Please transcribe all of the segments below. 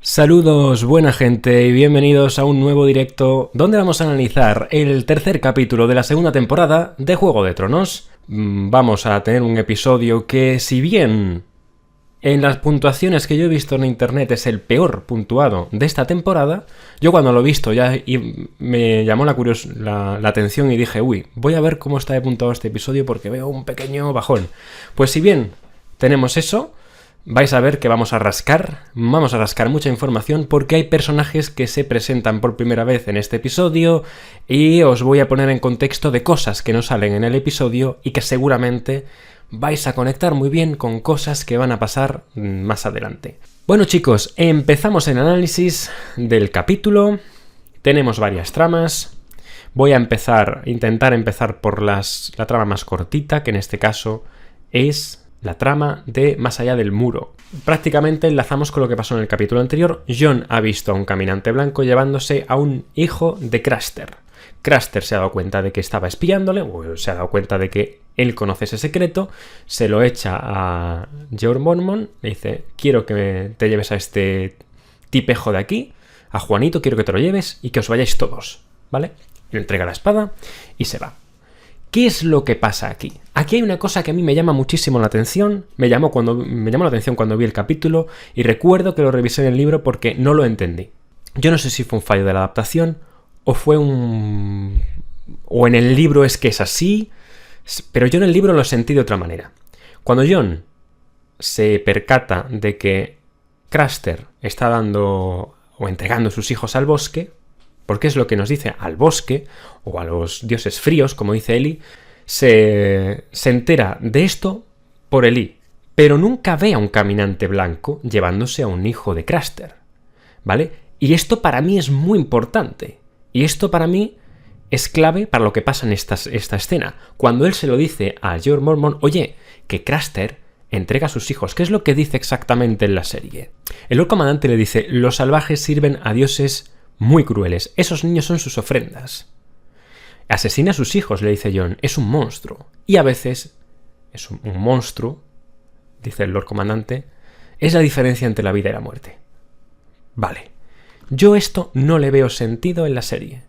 Saludos, buena gente, y bienvenidos a un nuevo directo donde vamos a analizar el tercer capítulo de la segunda temporada de Juego de Tronos. Vamos a tener un episodio que, si bien en las puntuaciones que yo he visto en internet es el peor puntuado de esta temporada, yo cuando lo he visto ya me llamó la atención y dije, voy a ver cómo está puntuado este episodio porque veo un pequeño bajón. Pues si bien tenemos eso, vais a ver que vamos a rascar mucha información porque hay personajes que se presentan por primera vez en este episodio y os voy a poner en contexto de cosas que no salen en el episodio y que seguramente vais a conectar muy bien con cosas que van a pasar más adelante. Bueno chicos, empezamos el análisis del capítulo. Tenemos varias tramas. Voy a intentar empezar por la trama más cortita, que en este caso es la trama de Más allá del muro. Prácticamente enlazamos con lo que pasó en el capítulo anterior. Jon ha visto a un caminante blanco llevándose a un hijo de Craster. Craster se ha dado cuenta de que estaba espiándole, o se ha dado cuenta de que él conoce ese secreto, se lo echa a Jeor Mormont, le dice, quiero que te lleves a este tipejo de aquí, a Juanito, quiero que te lo lleves y que os vayáis todos, ¿vale? Le entrega la espada y se va. ¿Qué es lo que pasa aquí? Aquí hay una cosa que a mí me llama muchísimo la atención, me llamó la atención cuando vi el capítulo y recuerdo que lo revisé en el libro porque no lo entendí. Yo no sé si fue un fallo de la adaptación o en el libro es que es así, pero yo en el libro lo sentí de otra manera. Cuando Jon se percata de que Craster está dando o entregando sus hijos al bosque, porque es lo que nos dice al bosque o a los dioses fríos, como dice Eli, se entera de esto por Eli, pero nunca ve a un caminante blanco llevándose a un hijo de Craster, ¿vale? Y esto para mí es muy importante, y esto para mí es clave para lo que pasa en esta escena. Cuando él se lo dice a Jeor Mormont, oye, que Craster entrega a sus hijos, ¿qué es lo que dice exactamente en la serie? El Lord Comandante le dice, los salvajes sirven a dioses muy crueles, esos niños son sus ofrendas. Asesina a sus hijos, le dice Jon, es un monstruo. Y a veces es un monstruo, dice el Lord Comandante, es la diferencia entre la vida y la muerte. Vale, yo esto no le veo sentido en la serie.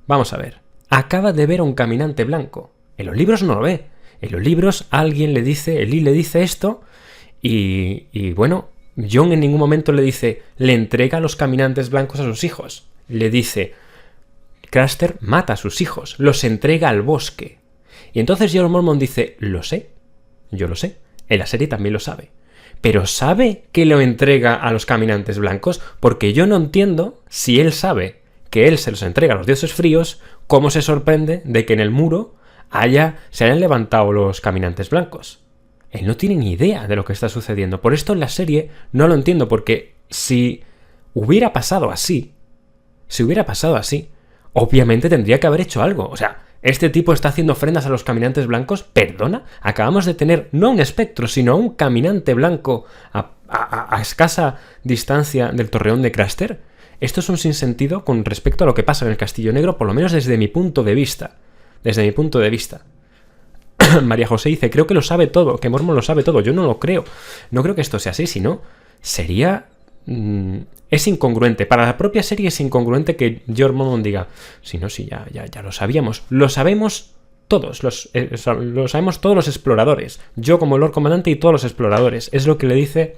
Vamos a ver, acaba de ver a un caminante blanco. En los libros no lo ve. En los libros alguien le dice, Eli le dice esto y bueno, Jon en ningún momento le dice, le entrega a los caminantes blancos a sus hijos. Le dice, Craster mata a sus hijos, los entrega al bosque. Y entonces Jeor Mormont dice, lo sé, yo lo sé, en la serie también lo sabe. Pero ¿sabe que lo entrega a los caminantes blancos? Porque yo no entiendo si él sabe que él se los entrega a los dioses fríos, ¿cómo se sorprende de que en el muro se hayan levantado los caminantes blancos? Él no tiene ni idea de lo que está sucediendo. Por esto en la serie no lo entiendo, porque si hubiera pasado así, obviamente tendría que haber hecho algo. O sea, este tipo está haciendo ofrendas a los caminantes blancos. ¿Perdona? Acabamos de tener no un espectro, sino un caminante blanco a escasa distancia del torreón de Craster. Esto es un sinsentido con respecto a lo que pasa en el Castillo Negro, por lo menos desde mi punto de vista. María José dice, creo que lo sabe todo, que Mormont lo sabe todo. Yo no lo creo. No creo que esto sea así, sino sería... es incongruente. Para la propia serie es incongruente que Jeor Mormont diga, sí, ya lo sabíamos. Lo sabemos todos, lo sabemos todos los exploradores. Yo como Lord Comandante y todos los exploradores. Es lo que le dice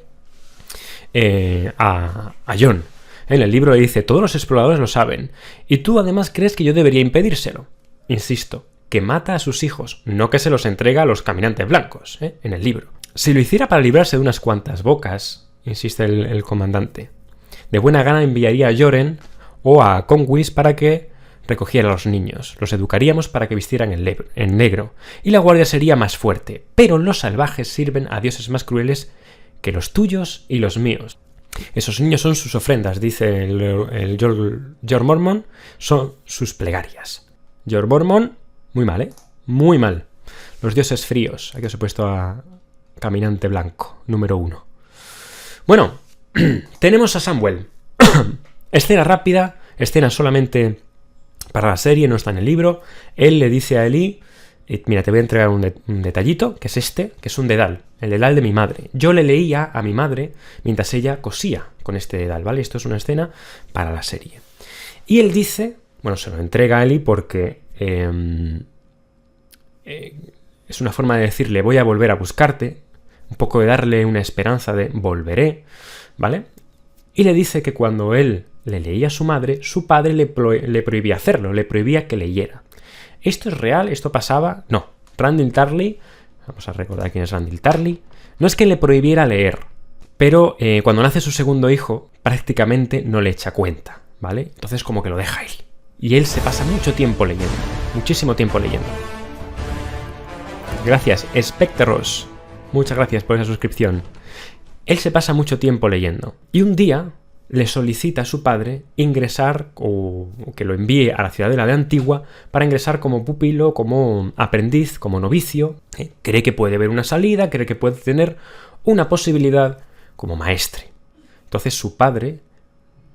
a Jon. En el libro le dice, todos los exploradores lo saben. Y tú además crees que yo debería impedírselo. Insisto, que mata a sus hijos, no que se los entrega a los caminantes blancos, en el libro. Si lo hiciera para librarse de unas cuantas bocas, insiste el comandante, de buena gana enviaría a Yoren o a Conwys para que recogiera a los niños. Los educaríamos para que vistieran en negro, y la guardia sería más fuerte. Pero los salvajes sirven a dioses más crueles que los tuyos y los míos. Esos niños son sus ofrendas, dice el Jeor Mormont, son sus plegarias. Jeor Mormont, muy mal, muy mal. Los dioses fríos, aquí os he puesto a caminante blanco, número 1. Bueno, tenemos a Samwell. Escena rápida, escena solamente para la serie, no está en el libro. Él le dice a Eli, mira, te voy a entregar un detallito, que es que es un dedal. el dedal de mi madre. Yo le leía a mi madre mientras ella cosía con este dedal, ¿vale? Esto es una escena para la serie. Y él dice, bueno, se lo entrega a Ellie porque es una forma de decirle voy a volver a buscarte, un poco de darle una esperanza de volveré, ¿vale? Y le dice que cuando él le leía a su madre, su padre le prohibía hacerlo, le prohibía que leyera. ¿Esto es real? ¿Esto pasaba? No. Randall Tarly, vamos a recordar quién es Randall Tarly, no es que le prohibiera leer, pero cuando nace su segundo hijo, prácticamente no le echa cuenta, ¿vale? Entonces como que lo deja él. Y él se pasa mucho tiempo leyendo, muchísimo tiempo leyendo. Gracias, Specteros. Muchas gracias por esa suscripción. Él se pasa mucho tiempo leyendo. Y un día le solicita a su padre ingresar o que lo envíe a la ciudadela de Antigua para ingresar como pupilo, como aprendiz, como novicio. Cree que puede ver una salida, cree que puede tener una posibilidad como maestre. Entonces su padre,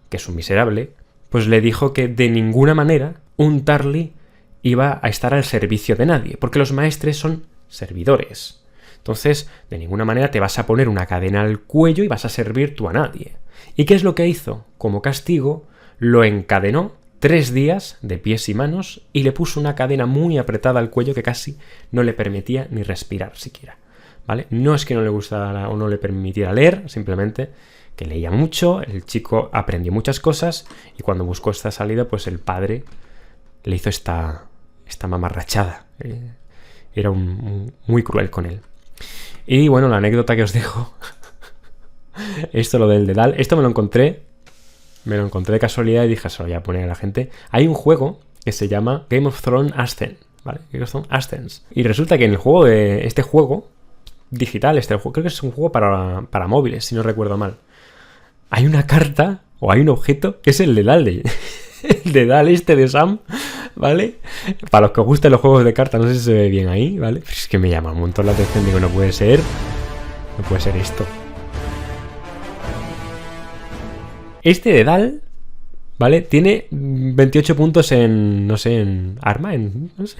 que es un miserable, pues le dijo que de ninguna manera un Tarly iba a estar al servicio de nadie, porque los maestres son servidores. Entonces, de ninguna manera te vas a poner una cadena al cuello y vas a servir tú a nadie. ¿Y qué es lo que hizo? Como castigo, lo encadenó 3 días de pies y manos y le puso una cadena muy apretada al cuello que casi no le permitía ni respirar siquiera, ¿vale? No es que no le gustara o no le permitiera leer, simplemente que leía mucho, el chico aprendió muchas cosas y cuando buscó esta salida, pues el padre le hizo esta mamarrachada. Era muy cruel con él. Y bueno, la anécdota que os dejo, esto lo del dedal, esto me lo encontré de casualidad y dije, se lo voy a poner a la gente. Hay un juego que se llama Game of Thrones Ascens, ¿vale? Game of Thrones Ascens. Y resulta que en el juego de este juego digital, creo que es un juego para móviles, si no recuerdo mal, hay una carta o hay un objeto que es el dedal el dedal este de Sam, ¿vale? Para los que os gusten los juegos de cartas, no sé si se ve bien ahí, ¿vale? Pero es que me llama un montón la atención, digo, no puede ser esto. Este dedal, ¿vale? Tiene 28 puntos en, no sé, en arma, no sé.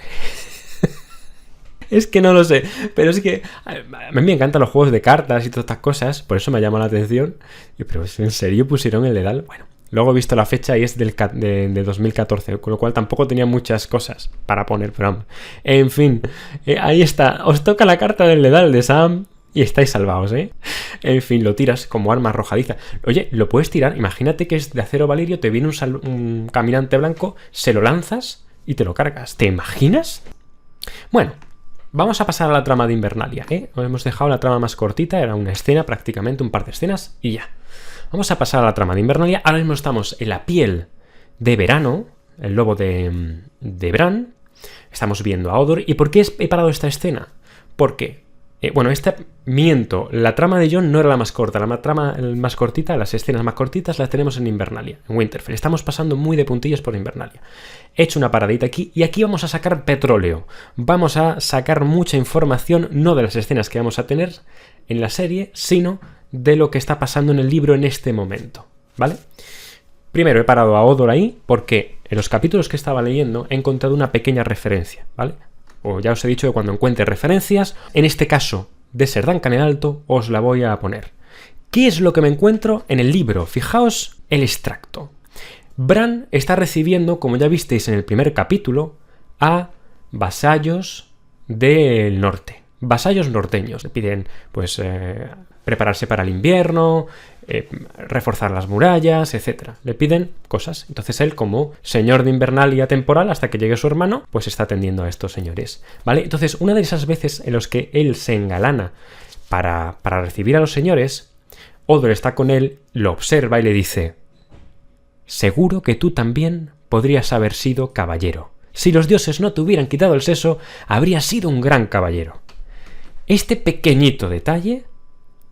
Es que no lo sé, pero es que a mí me encantan los juegos de cartas y todas estas cosas, por eso me llama la atención. Pero ¿en serio pusieron el dedal? Bueno, luego he visto la fecha y es de 2014, con lo cual tampoco tenía muchas cosas para poner, pero vamos. En fin, ahí está. Os toca la carta del dedal de Sam y estáis salvados, ¿eh? En fin, lo tiras como arma arrojadiza. Oye, lo puedes tirar, imagínate que es de acero valirio, te viene un caminante blanco, se lo lanzas y te lo cargas. ¿Te imaginas? Bueno, vamos a pasar a la trama de Invernalia, ¿eh? Hemos dejado la trama más cortita, era una escena prácticamente, un par de escenas y ya. Vamos a pasar a la trama de Invernalia. Ahora mismo estamos en la piel de Verano, el lobo de Bran. Estamos viendo a Hodor. ¿Y por qué he parado esta escena? Porque, la trama de Jon no era la más corta. La trama más cortita, las escenas más cortitas las tenemos en Invernalia, en Winterfell. Estamos pasando muy de puntillas por Invernalia. He hecho una paradita aquí y aquí vamos a sacar petróleo. Vamos a sacar mucha información, no de las escenas que vamos a tener en la serie, sino de lo que está pasando en el libro en este momento, ¿vale? Primero he parado a Hodor ahí porque en los capítulos que estaba leyendo he encontrado una pequeña referencia, ¿vale? O ya os he dicho que cuando encuentre referencias, en este caso de Ser Duncan el Alto, os la voy a poner. ¿Qué es lo que me encuentro en el libro? Fijaos el extracto. Bran está recibiendo, como ya visteis en el primer capítulo, a vasallos del norte. Vasallos norteños. Le piden, pues, prepararse para el invierno, reforzar las murallas, etc. Le piden cosas. Entonces él, como señor de Invernalia temporal, hasta que llegue su hermano, pues está atendiendo a estos señores, ¿vale? Entonces, una de esas veces en los que él se engalana para recibir a los señores, Hodor está con él, lo observa y le dice: seguro que tú también podrías haber sido caballero. Si los dioses no te hubieran quitado el seso, habrías sido un gran caballero. Este pequeñito detalle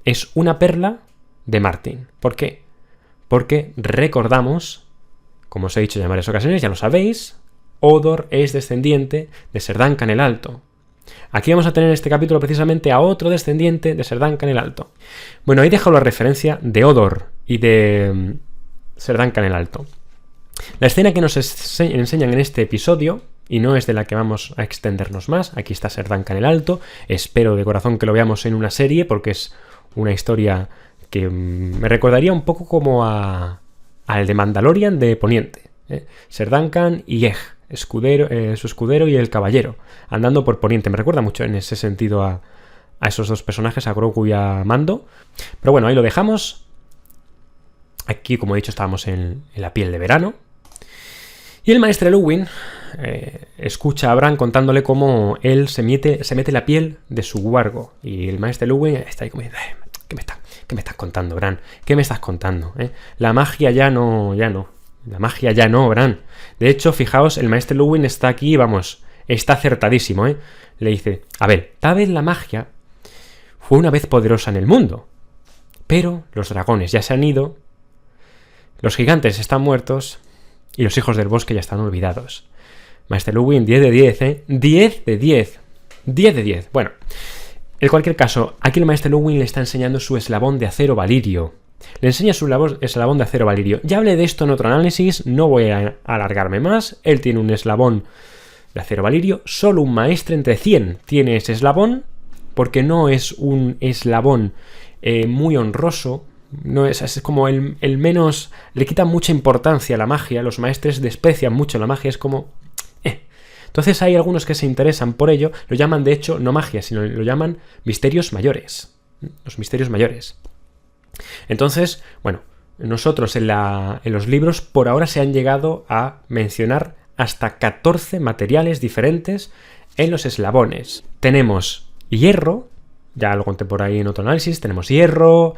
es una perla de Martin. ¿Por qué? Porque recordamos, como os he dicho en varias ocasiones, ya lo sabéis, Hodor es descendiente de Ser Duncan el Alto. Aquí vamos a tener en este capítulo precisamente a otro descendiente de Ser Duncan el Alto. Bueno, ahí dejo la referencia de Hodor y de Ser Duncan el Alto. La escena que nos enseñan en este episodio, y no es de la que vamos a extendernos más. Aquí está Ser Duncan el Alto. Espero de corazón que lo veamos en una serie, porque es una historia que me recordaría un poco como al de Mandalorian de Poniente. Ser Duncan y Egg, su escudero y el caballero, andando por Poniente. Me recuerda mucho en ese sentido a esos dos personajes, a Grogu y a Mando. Pero bueno, ahí lo dejamos. Aquí, como he dicho, estábamos en la piel de verano. Y el maestre Luwin escucha a Bran contándole cómo él se mete la piel de su guargo. Y el maestre Luwin está ahí como diciendo, ¿qué me estás contando, Bran? ¿Qué me estás contando? La magia ya no. La magia ya no, Bran. De hecho, fijaos, el maestre Luwin está aquí, vamos, está acertadísimo, Le dice, a ver, tal vez la magia fue una vez poderosa en el mundo, pero los dragones ya se han ido, los gigantes están muertos y los hijos del bosque ya están olvidados. Maestre Luwin, 10 de 10, 10 de 10. 10 de 10. Bueno, en cualquier caso, aquí el maestre Luwin le está enseñando su eslabón de acero valirio. Le enseña su eslabón de acero valirio. Ya hablé de esto en otro análisis, no voy a alargarme más. Él tiene un eslabón de acero valirio. Solo un maestre entre 100 tiene ese eslabón, porque no es un eslabón muy honroso. No es como el menos. Le quita mucha importancia a la magia. Los maestres desprecian mucho la magia. Es como. Entonces hay algunos que se interesan por ello. Lo llaman, de hecho, no magia, sino lo llaman misterios mayores. Los misterios mayores. Entonces, bueno, nosotros en los libros por ahora se han llegado a mencionar hasta 14 materiales diferentes en los eslabones. Tenemos hierro, ya lo conté por ahí en otro análisis, tenemos hierro,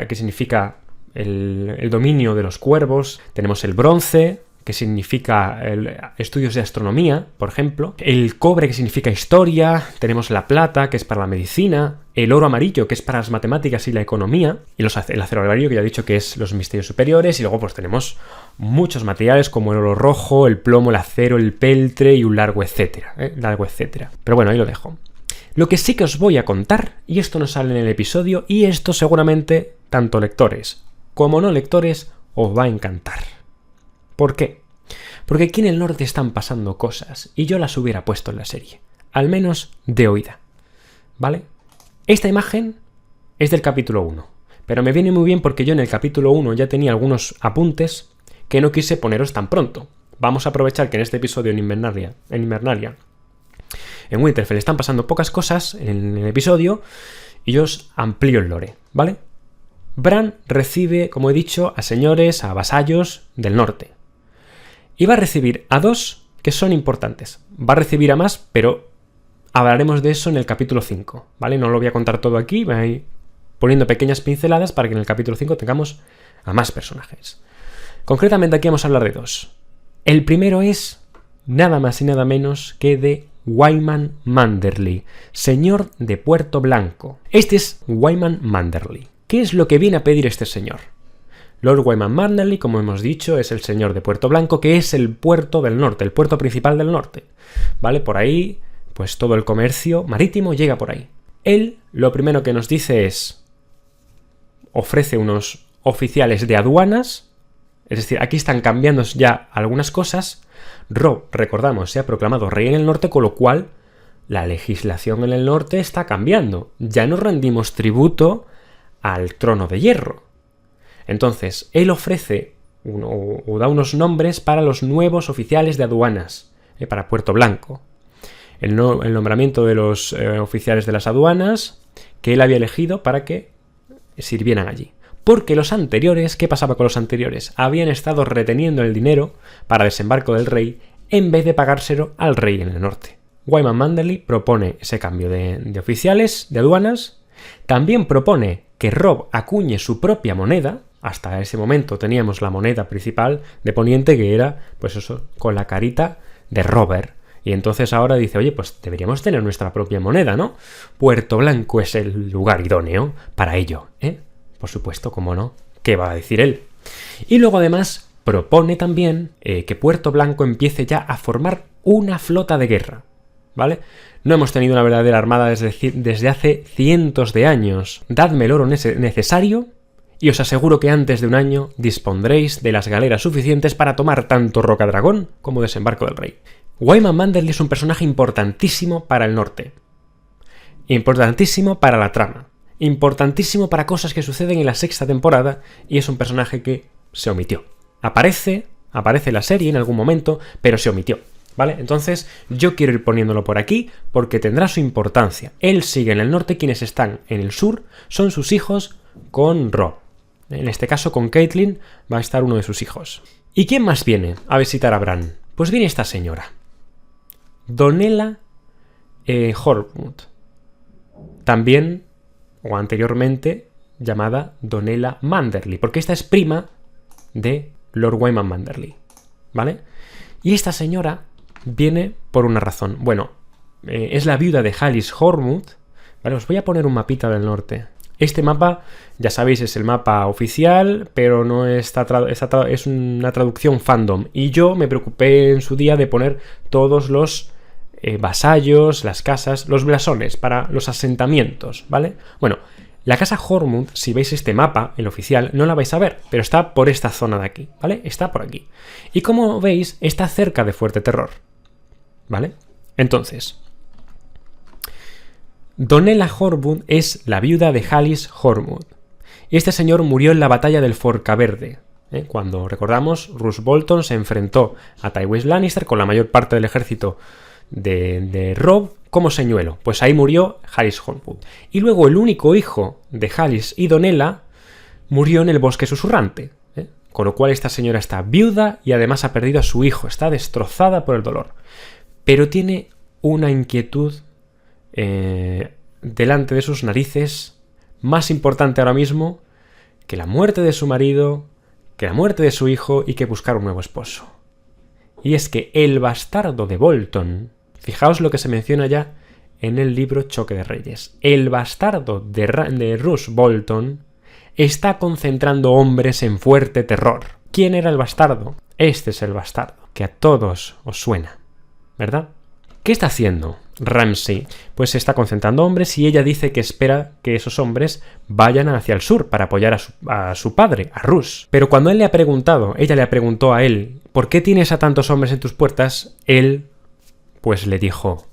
que significa el dominio de los cuervos, tenemos el bronce, que significa estudios de astronomía, por ejemplo, el cobre, que significa historia, tenemos la plata, que es para la medicina, el oro amarillo, que es para las matemáticas y la economía, y el acero amarillo, que ya he dicho que es los misterios superiores, y luego pues tenemos muchos materiales como el oro rojo, el plomo, el acero, el peltre y un largo etcétera, Pero bueno, ahí lo dejo. Lo que sí que os voy a contar, y esto no sale en el episodio, y esto seguramente tanto lectores como no lectores os va a encantar. ¿Por qué? Porque aquí en el norte están pasando cosas y yo las hubiera puesto en la serie, al menos de oída, ¿vale? Esta imagen es del capítulo 1, pero me viene muy bien porque yo en el capítulo 1 ya tenía algunos apuntes que no quise poneros tan pronto. Vamos a aprovechar que en este episodio en Invernalia, en Winterfell están pasando pocas cosas en el episodio y yo os amplío el lore, ¿vale? Bran recibe, como he dicho, a señores, a vasallos del norte. Y va a recibir a 2 que son importantes. Va a recibir a más, pero hablaremos de eso en el capítulo 5, ¿vale? No lo voy a contar todo aquí, voy a ir poniendo pequeñas pinceladas para que en el capítulo 5 tengamos a más personajes. Concretamente aquí vamos a hablar de 2. El primero es nada más y nada menos que de Wyman Manderly, señor de Puerto Blanco. Este es Wyman Manderly. ¿Qué es lo que viene a pedir este señor? Lord Wyman Manderly, como hemos dicho, es el señor de Puerto Blanco, que es el puerto del norte, el puerto principal del norte, ¿vale? Por ahí, pues todo el comercio marítimo llega por ahí. Él, lo primero que nos dice es, ofrece unos oficiales de aduanas, es decir, aquí están cambiando ya algunas cosas. Robb, recordamos, se ha proclamado rey en el norte, con lo cual la legislación en el norte está cambiando. Ya no rendimos tributo al trono de hierro. Entonces, él ofrece o da unos nombres para los nuevos oficiales de aduanas, para Puerto Blanco. El nombramiento de los oficiales de las aduanas que él había elegido para que sirvieran allí. Porque los anteriores, ¿qué pasaba con los anteriores? Habían estado reteniendo el dinero para desembarco del rey en vez de pagárselo al rey en el norte. Wyman Manderly propone ese cambio de oficiales de aduanas. También propone que Robb acuñe su propia moneda. Hasta ese momento teníamos la moneda principal de Poniente, que era, pues eso, con la carita de Robert. Y entonces ahora dice, oye, pues deberíamos tener nuestra propia moneda, ¿no? Puerto Blanco es el lugar idóneo para ello, ¿eh? Por supuesto, ¿cómo no? ¿Qué va a decir él? Y luego además propone también que Puerto Blanco empiece ya a formar una flota de guerra, ¿vale? No hemos tenido una verdadera armada desde hace cientos de años. Dadme el oro necesario y os aseguro que antes de un año dispondréis de las galeras suficientes para tomar tanto Rocadragón como Desembarco del Rey. Wyman Manderly es un personaje importantísimo para el norte. Importantísimo para la trama. Importantísimo para cosas que suceden en la 6ª temporada, y es un personaje que se omitió. Aparece en la serie en algún momento, pero se omitió, ¿vale? Entonces yo quiero ir poniéndolo por aquí porque tendrá su importancia. Él sigue en el norte, quienes están en el sur son sus hijos con Robb. En este caso con Catelyn va a estar uno de sus hijos. ¿Y quién más viene a visitar a Bran? Pues viene esta señora, Donella Horwood, también o anteriormente llamada Donella Manderly, porque esta es prima de Lord Wyman Manderly, ¿vale? Y esta señora viene por una razón. Bueno, es la viuda de Hallis Horwood, ¿vale? Os voy a poner un mapita del norte. Este mapa, ya sabéis, es el mapa oficial, pero no está es una traducción fandom. Y yo me preocupé en su día de poner todos los vasallos, las casas, los blasones para los asentamientos, ¿vale? Bueno, la casa Horwood, si veis este mapa, el oficial, no la vais a ver, pero está por esta zona de aquí, ¿vale? Está por aquí. Y como veis, está cerca de Fuerte Terror, ¿vale? Entonces, Donella Horwood es la viuda de Hallis Horwood. Y este señor murió en la batalla del Forcaverde, cuando, recordamos, Roose Bolton se enfrentó a Tywin Lannister con la mayor parte del ejército de Robb como señuelo. Pues ahí murió Hallis Horwood. Y luego el único hijo de Hallis y Donella murió en el Bosque Susurrante. Con lo cual esta señora está viuda y además ha perdido a su hijo. Está destrozada por el dolor. Pero tiene una inquietud delante de sus narices más importante ahora mismo que la muerte de su marido, que la muerte de su hijo y que buscar un nuevo esposo. Y es que el bastardo de Bolton, fijaos lo que se menciona ya en el libro Choque de Reyes, el bastardo de Roose Bolton está concentrando hombres en Fuerte Terror. ¿Quién era el bastardo? Este es el bastardo, que a todos os suena, ¿verdad? ¿Qué está haciendo Ramsay? Pues está concentrando hombres y ella dice que espera que esos hombres vayan hacia el sur para apoyar a su padre, a Roose. Pero cuando ella le preguntó a él, ¿por qué tienes a tantos hombres en tus puertas? Él, pues le dijo,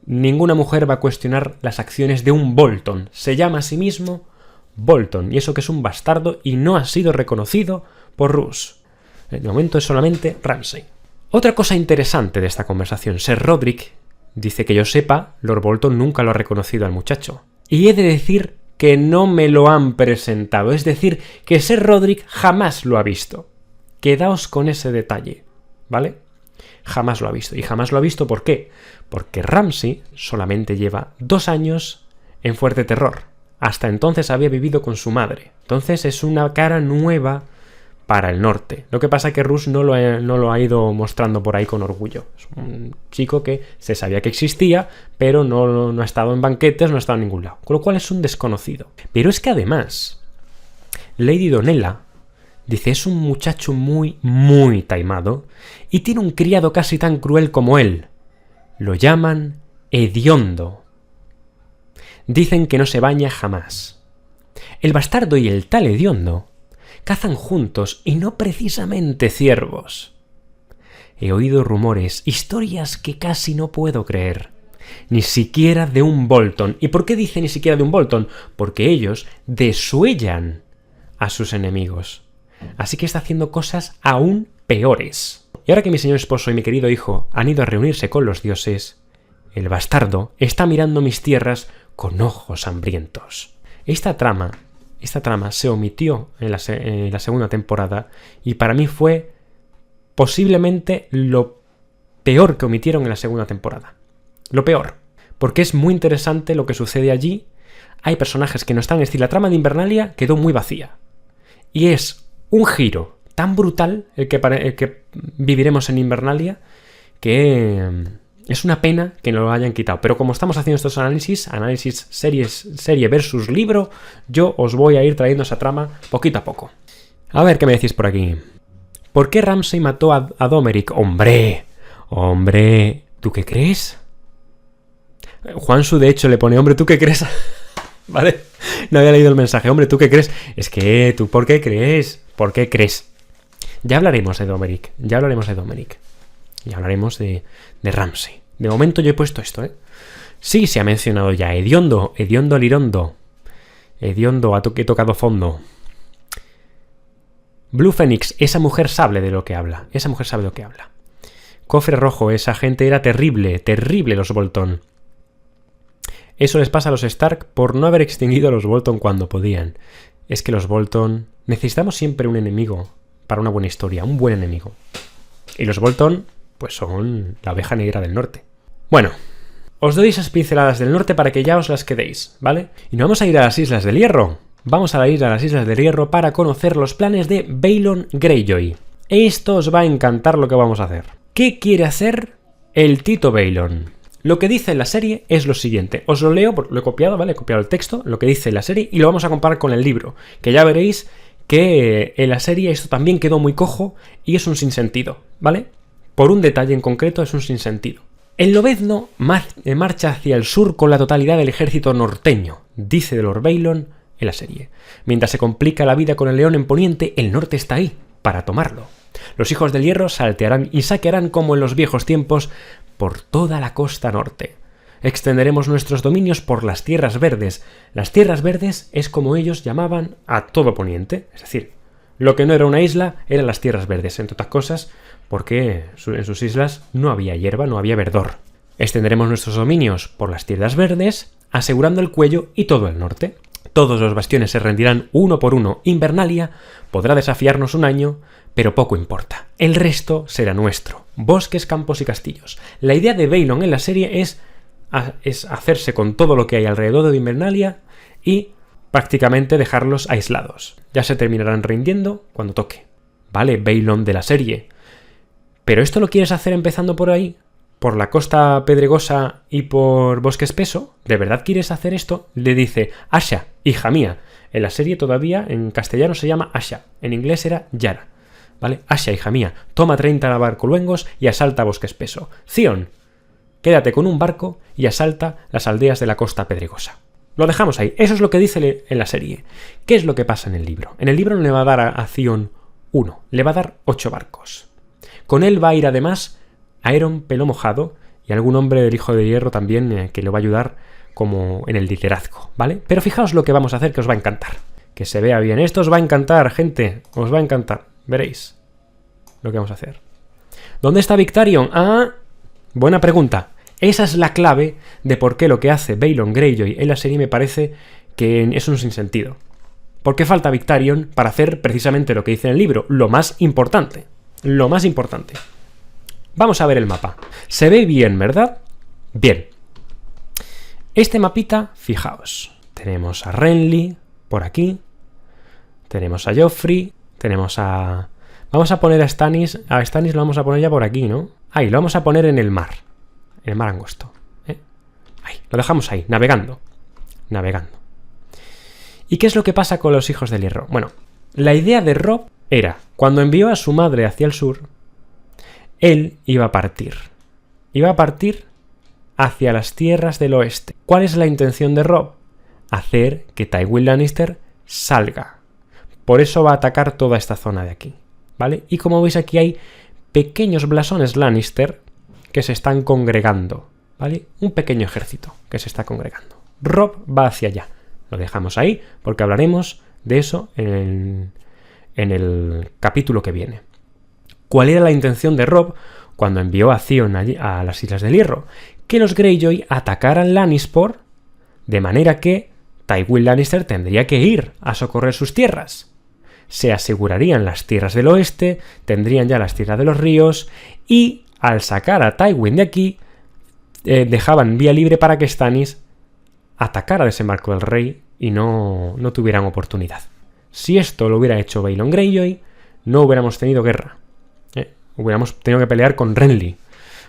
ninguna mujer va a cuestionar las acciones de un Bolton. Se llama a sí mismo Bolton, y eso que es un bastardo y no ha sido reconocido por Roose. De momento es solamente Ramsay. Otra cosa interesante de esta conversación, Ser Roderick dice que yo sepa, Lord Bolton nunca lo ha reconocido al muchacho. Y he de decir que no me lo han presentado, es decir, que Ser Roderick jamás lo ha visto. Quedaos con ese detalle, ¿vale? Jamás lo ha visto. ¿Y jamás lo ha visto por qué? Porque Ramsay solamente lleva 2 años en Fuerte Terror. Hasta entonces había vivido con su madre. Entonces es una cara nueva para el norte. Lo que pasa es que Roose no lo ha ido mostrando por ahí con orgullo. Es un chico que se sabía que existía, pero no ha estado en banquetes, no ha estado en ningún lado. Con lo cual es un desconocido. Pero es que además, Lady Donella dice, es un muchacho muy, muy taimado y tiene un criado casi tan cruel como él. Lo llaman hediondo. Dicen que no se baña jamás. El bastardo y el tal hediondo cazan juntos y no precisamente ciervos. He oído rumores, historias que casi no puedo creer. Ni siquiera de un Bolton. ¿Y por qué dice ni siquiera de un Bolton? Porque ellos desuellan a sus enemigos. Así que está haciendo cosas aún peores. Y ahora que mi señor esposo y mi querido hijo han ido a reunirse con los dioses, el bastardo está mirando mis tierras con ojos hambrientos. Esta trama se omitió en la 2ª temporada y para mí fue posiblemente lo peor que omitieron en la 2ª temporada. Lo peor. Porque es muy interesante lo que sucede allí. Hay personajes que no están. Es decir, la trama de Invernalia quedó muy vacía. Y es un giro tan brutal el que viviremos en Invernalia que es una pena que no lo hayan quitado. Pero como estamos haciendo estos análisis serie versus libro, yo os voy a ir trayendo esa trama poquito a poco. A ver qué me decís por aquí. ¿Por qué Ramsay mató a Domeric? ¡Hombre! ¿Tú qué crees? Juansu, de hecho, le pone, hombre, ¿tú qué crees? ¿Vale? No había leído el mensaje. Hombre, ¿tú qué crees? Es que, ¿tú por qué crees? ¿Por qué crees? Ya hablaremos de Domeric. Y hablaremos de Ramsay. De momento yo he puesto esto, ¿eh? Sí, se ha mencionado ya Hediondo Lirondo. Hediondo he tocado fondo. Blue Phoenix, esa mujer sabe de lo que habla. Cofre rojo, esa gente era terrible los Bolton. Eso les pasa a los Stark por no haber extinguido a los Bolton cuando podían. Es que los Bolton... Necesitamos siempre un enemigo para una buena historia, un buen enemigo. Y los Bolton, pues son la oveja negra del norte. Bueno, os doy esas pinceladas del norte para que ya os las quedéis, ¿vale? Y nos vamos a ir a las Islas del Hierro. Vamos a ir a las Islas del Hierro para conocer los planes de Balon Greyjoy. Esto os va a encantar lo que vamos a hacer. ¿Qué quiere hacer el Tito Balon? Lo que dice en la serie es lo siguiente. Os lo leo, lo he copiado, ¿vale? He copiado el texto, lo que dice en la serie, y lo vamos a comparar con el libro, que ya veréis que en la serie esto también quedó muy cojo y es un sinsentido, ¿vale? Por un detalle en concreto es un sinsentido. El Lobezno marcha hacia el sur con la totalidad del ejército norteño, dice de Lord Balon en la serie. Mientras se complica la vida con el león en poniente, el norte está ahí, para tomarlo. Los hijos del hierro saltearán y saquearán como en los viejos tiempos por toda la costa norte. Extenderemos nuestros dominios por las tierras verdes. Las tierras verdes es como ellos llamaban a todo poniente, es decir, lo que no era una isla eran las tierras verdes, entre otras cosas, porque en sus islas no había hierba, no había verdor. Extenderemos nuestros dominios por las tierras verdes, asegurando el cuello y todo el norte. Todos los bastiones se rendirán uno por uno. Invernalia podrá desafiarnos un año, pero poco importa. El resto será nuestro. Bosques, campos y castillos. La idea de Balon en la serie es hacerse con todo lo que hay alrededor de Invernalia y prácticamente dejarlos aislados. Ya se terminarán rindiendo cuando toque. Vale, Balon de la serie. ¿Pero esto lo quieres hacer empezando por ahí? ¿Por la costa pedregosa y por bosque espeso? ¿De verdad quieres hacer esto? Le dice, Asha, hija mía. En la serie todavía, en castellano se llama Asha. En inglés era Yara. ¿Vale? Asha, hija mía, toma 30 barcoluengos y asalta bosque espeso. Zion, quédate con un barco y asalta las aldeas de la costa pedregosa. Lo dejamos ahí. Eso es lo que dice en la serie. ¿Qué es lo que pasa en el libro? En el libro no le va a dar a Zion 1, le va a dar 8 barcos. Con él va a ir además Aeron Pelo Mojado y algún hombre del Hijo de Hierro también que le va a ayudar como en el liderazgo, ¿vale? Pero fijaos lo que vamos a hacer que os va a encantar. Que se vea bien. Esto os va a encantar, gente. Os va a encantar. Veréis lo que vamos a hacer. ¿Dónde está Victarion? Ah, buena pregunta. Esa es la clave de por qué lo que hace Balon Greyjoy en la serie me parece que es un sinsentido. ¿Por qué falta Victarion para hacer precisamente lo que dice en el libro? Lo más importante. Lo más importante. Vamos a ver el mapa. Se ve bien, ¿verdad? Bien. Este mapita, fijaos. Tenemos a Renly por aquí. Tenemos a Joffrey. Tenemos a... Vamos a poner a Stannis. A Stannis lo vamos a poner ya por aquí, ¿no? Ahí, lo vamos a poner en el mar. En el mar angosto. Ahí, lo dejamos ahí, navegando. Navegando. ¿Y qué es lo que pasa con los hijos del hierro? Bueno, la idea de Robb era, cuando envió a su madre hacia el sur, él iba a partir. Iba a partir hacia las tierras del oeste. ¿Cuál es la intención de Robb? Hacer que Tywin Lannister salga. Por eso va a atacar toda esta zona de aquí, ¿vale? Y como veis aquí hay pequeños blasones Lannister que se están congregando, ¿vale? Un pequeño ejército que se está congregando. Robb va hacia allá. Lo dejamos ahí porque hablaremos de eso en el capítulo que viene. ¿Cuál era la intención de Robb cuando envió a Theon allí, a las Islas del Hierro? Que los Greyjoy atacaran Lannisport de manera que Tywin Lannister tendría que ir a socorrer sus tierras. Se asegurarían las tierras del oeste, tendrían ya las tierras de los ríos y al sacar a Tywin de aquí dejaban vía libre para que Stannis atacara a Desembarco del Rey y no tuvieran oportunidad. Si esto lo hubiera hecho Balon Greyjoy, no hubiéramos tenido guerra. Hubiéramos tenido que pelear con Renly,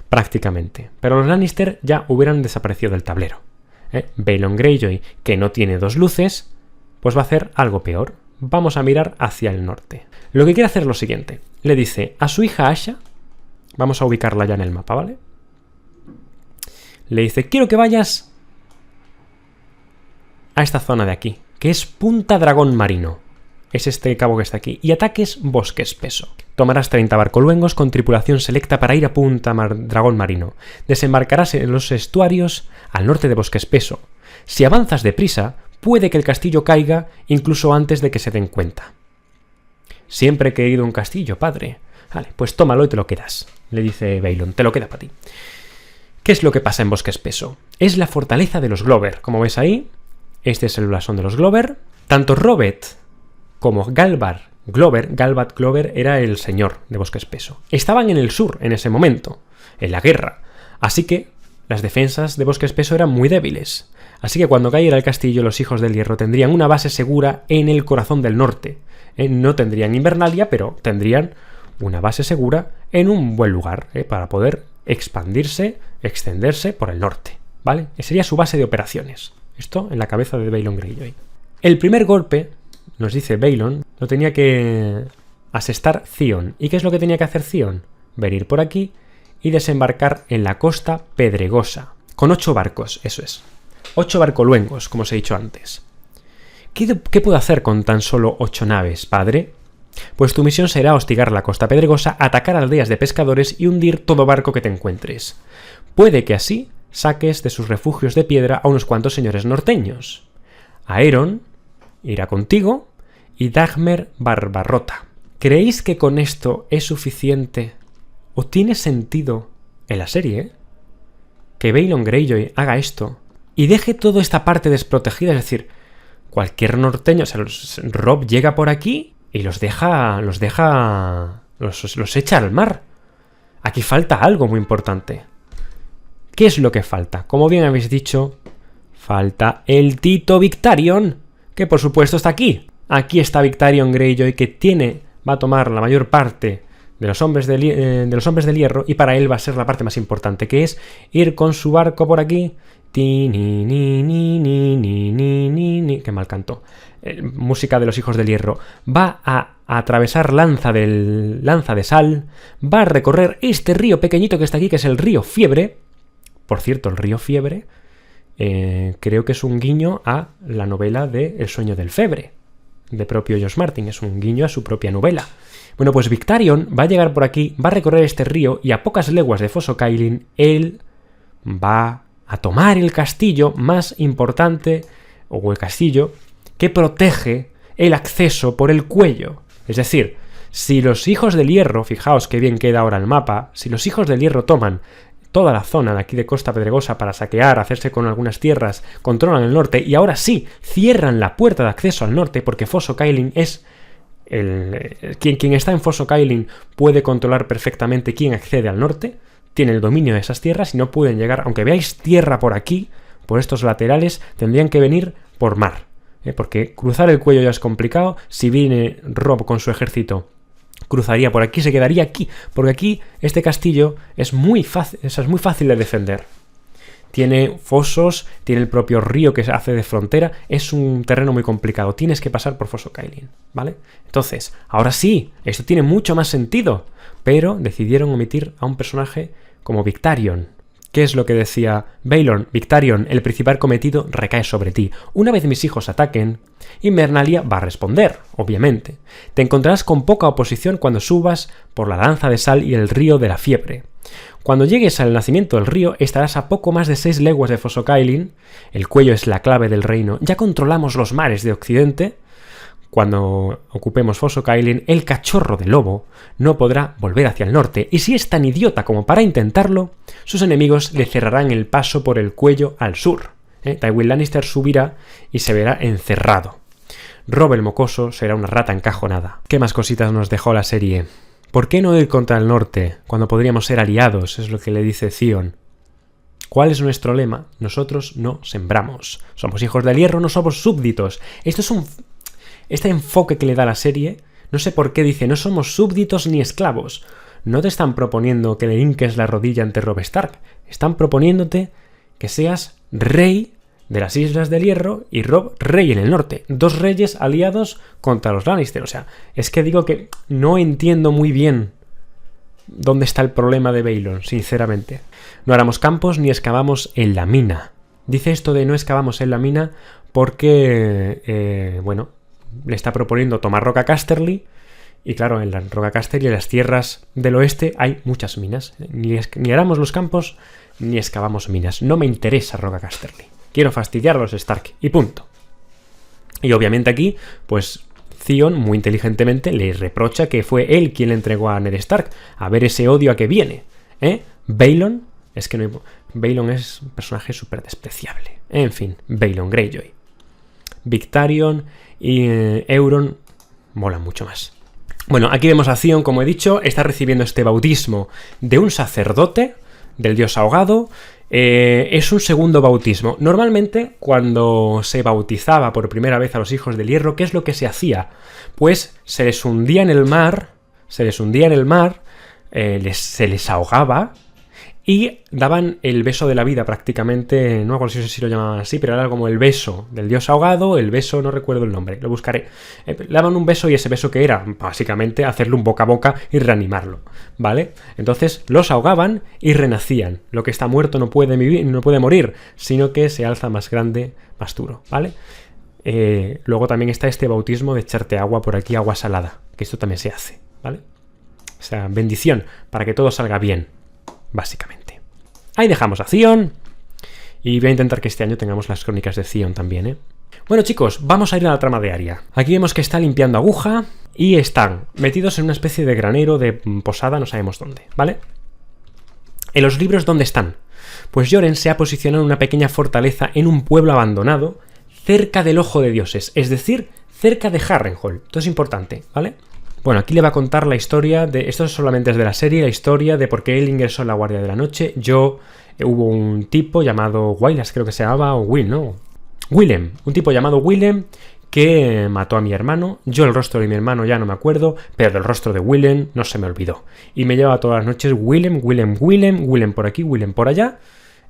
prácticamente. Pero los Lannister ya hubieran desaparecido del tablero. Balon Greyjoy, que no tiene dos luces, pues va a hacer algo peor. Vamos a mirar hacia el norte. Lo que quiere hacer es lo siguiente. Le dice a su hija Asha, vamos a ubicarla ya en el mapa, ¿vale? Le dice, quiero que vayas a esta zona de aquí, que es Punta Dragón Marino. es este cabo que está aquí, y ataques bosque espeso. Tomarás 30 barcoluengos con tripulación selecta para ir a Punta Dragón Marino. Desembarcarás en los estuarios al norte de Bosque Espeso. Si avanzas deprisa, puede que el castillo caiga incluso antes de que se den cuenta. Siempre he querido un castillo, padre. Vale, pues tómalo y te lo quedas, le dice Balon, te lo queda para ti. ¿Qué es lo que pasa en Bosque Espeso? Es la fortaleza de los Glover. Como ves ahí, este es el blasón de los Glover. Tanto Robert como Galbad Glover era el señor de Bosque Espeso. Estaban en el sur en ese momento, en la guerra. Así que las defensas de Bosque Espeso eran muy débiles. Así que cuando cayera el castillo, los Hijos del Hierro tendrían una base segura en el corazón del norte. No tendrían Invernalia, pero tendrían una base segura en un buen lugar para poder extenderse por el norte, ¿vale? Sería su base de operaciones. Esto en la cabeza de Balon Greyjoy. El primer golpe, nos dice Balon, lo tenía que asestar Theon. ¿Y qué es lo que tenía que hacer Theon? Venir por aquí y desembarcar en la costa pedregosa, con 8 barcos, eso es. 8 barcoluengos, como os he dicho antes. ¿Qué puedo hacer con tan solo 8 naves, padre? Pues tu misión será hostigar la costa pedregosa, atacar aldeas de pescadores y hundir todo barco que te encuentres. Puede que así saques de sus refugios de piedra a unos cuantos señores norteños. Aeron irá contigo y Dagmer Barbarrota. ¿Creéis que con esto es suficiente o tiene sentido en la serie que Balon Greyjoy haga esto y deje toda esta parte desprotegida? Es decir, cualquier norteño, o sea, Robb llega por aquí y los echa al mar. Aquí falta algo muy importante. ¿Qué es lo que falta? Como bien habéis dicho, falta el Tito Victarion, que por supuesto está aquí. Aquí está Victarion Greyjoy, que va a tomar la mayor parte de los hombres del hierro, y para él va a ser la parte más importante, que es ir con su barco por aquí. Qué mal canto. Música de los Hijos del Hierro. Va a atravesar Lanza de Sal. Va a recorrer este río pequeñito que está aquí, que es el río Fiebre. Por cierto, el río Fiebre creo que es un guiño a la novela de El sueño del Febre, de propio George Martin. Es un guiño a su propia novela. Bueno, pues Victarion va a llegar por aquí, va a recorrer este río, y a pocas leguas de Fosso Cailin él va a tomar el castillo más importante, o el castillo que protege el acceso por el cuello. Es decir, si los Hijos del Hierro, fijaos qué bien queda ahora el mapa, si los Hijos del Hierro toman toda la zona de aquí de Costa Pedregosa para saquear, hacerse con algunas tierras, controlan el norte y ahora sí cierran la puerta de acceso al norte, porque Fosso Cailin es quien está en Fosso Cailin puede controlar perfectamente quién accede al norte, tiene el dominio de esas tierras y no pueden llegar. Aunque veáis tierra por aquí, por estos laterales, tendrían que venir por mar, porque cruzar el cuello ya es complicado. Si viene Robb con su ejército, cruzaría por aquí, se quedaría aquí, porque aquí este castillo es muy fácil de defender. Tiene fosos, tiene el propio río que se hace de frontera, es un terreno muy complicado, tienes que pasar por Fosso Cailin, ¿vale? Entonces, ahora sí, esto tiene mucho más sentido, pero decidieron omitir a un personaje como Victarion. ¿Qué es lo que decía Balon? Victarion, el principal cometido recae sobre ti. Una vez mis hijos ataquen, Invernalia va a responder, obviamente. Te encontrarás con poca oposición cuando subas por la Lanza de Sal y el río de la Fiebre. Cuando llegues al nacimiento del río, estarás a poco más de 6 leguas de Fosso Cailin. El cuello es la clave del reino. Ya controlamos los mares de Occidente. Cuando ocupemos Fosso Cailin, el cachorro de lobo no podrá volver hacia el norte, y si es tan idiota como para intentarlo, sus enemigos le cerrarán el paso por el cuello al sur. Tywin Lannister subirá y se verá encerrado. Robb el Mocoso será una rata encajonada. ¿Qué más cositas nos dejó la serie? ¿Por qué no ir contra el norte cuando podríamos ser aliados? Es lo que le dice Theon. ¿Cuál es nuestro lema? Nosotros no sembramos. Somos hijos del hierro, no somos súbditos. Este enfoque que le da la serie, no sé por qué dice, no somos súbditos ni esclavos. No te están proponiendo que le hinques la rodilla ante Robb Stark. Están proponiéndote que seas rey de las Islas del Hierro y Robb rey en el norte. 2 reyes aliados contra los Lannister. O sea, es que digo que no entiendo muy bien dónde está el problema de Balon, sinceramente. No aramos campos ni excavamos en la mina. Dice esto de no excavamos en la mina porque, le está proponiendo tomar Roca Casterly. Y claro, en la Roca Casterly, en las tierras del oeste, hay muchas minas. Ni aramos los campos, ni excavamos minas. No me interesa Roca Casterly. Quiero fastidiar a los Stark. Y punto. Y obviamente aquí, pues Theon, muy inteligentemente, le reprocha que fue él quien le entregó a Ned Stark. A ver ese odio a que viene. Baelon, es que no hay... Baelon es un personaje súper despreciable. En fin, Baelon Greyjoy. Victarion y Euron molan mucho más. Bueno, aquí vemos a Theon, como he dicho, está recibiendo este bautismo de un sacerdote, del dios ahogado. Es un segundo bautismo. Normalmente, cuando se bautizaba por primera vez a los hijos del hierro, ¿qué es lo que se hacía? Pues se les hundía en el mar, se les ahogaba y daban el beso de la vida prácticamente, no sé si lo llamaban así, pero era como el beso del dios ahogado, el beso, no recuerdo el nombre, lo buscaré. Le daban un beso y ese beso que era, básicamente, hacerle un boca a boca y reanimarlo, ¿vale? Entonces los ahogaban y renacían. Lo que está muerto no puede vivir, no puede morir, sino que se alza más grande, más duro, ¿vale? Luego también está este bautismo de echarte agua por aquí, agua salada, que esto también se hace, ¿vale? O sea, bendición, para que todo salga bien, básicamente. Ahí dejamos a Theon. Y voy a intentar que este año tengamos las crónicas de Theon también, Bueno, chicos, vamos a ir a la trama de Arya. Aquí vemos que está limpiando aguja y están metidos en una especie de granero, de posada, no sabemos dónde, ¿vale? En los libros, ¿dónde están? Pues Yoren se ha posicionado en una pequeña fortaleza en un pueblo abandonado, cerca del Ojo de Dioses, es decir, cerca de Harrenhal. Esto es importante, ¿vale? Bueno, aquí le va a contar la historia de... Esto solamente es de la serie, la historia de por qué él ingresó en la Guardia de la Noche. Hubo un tipo llamado Wylas, creo que se llamaba, o Will, ¿no? Willem, un tipo llamado Willem que mató a mi hermano. Yo el rostro de mi hermano ya no me acuerdo, pero del rostro de Willem no se me olvidó. Y me llevaba todas las noches Willem por aquí, Willem por allá.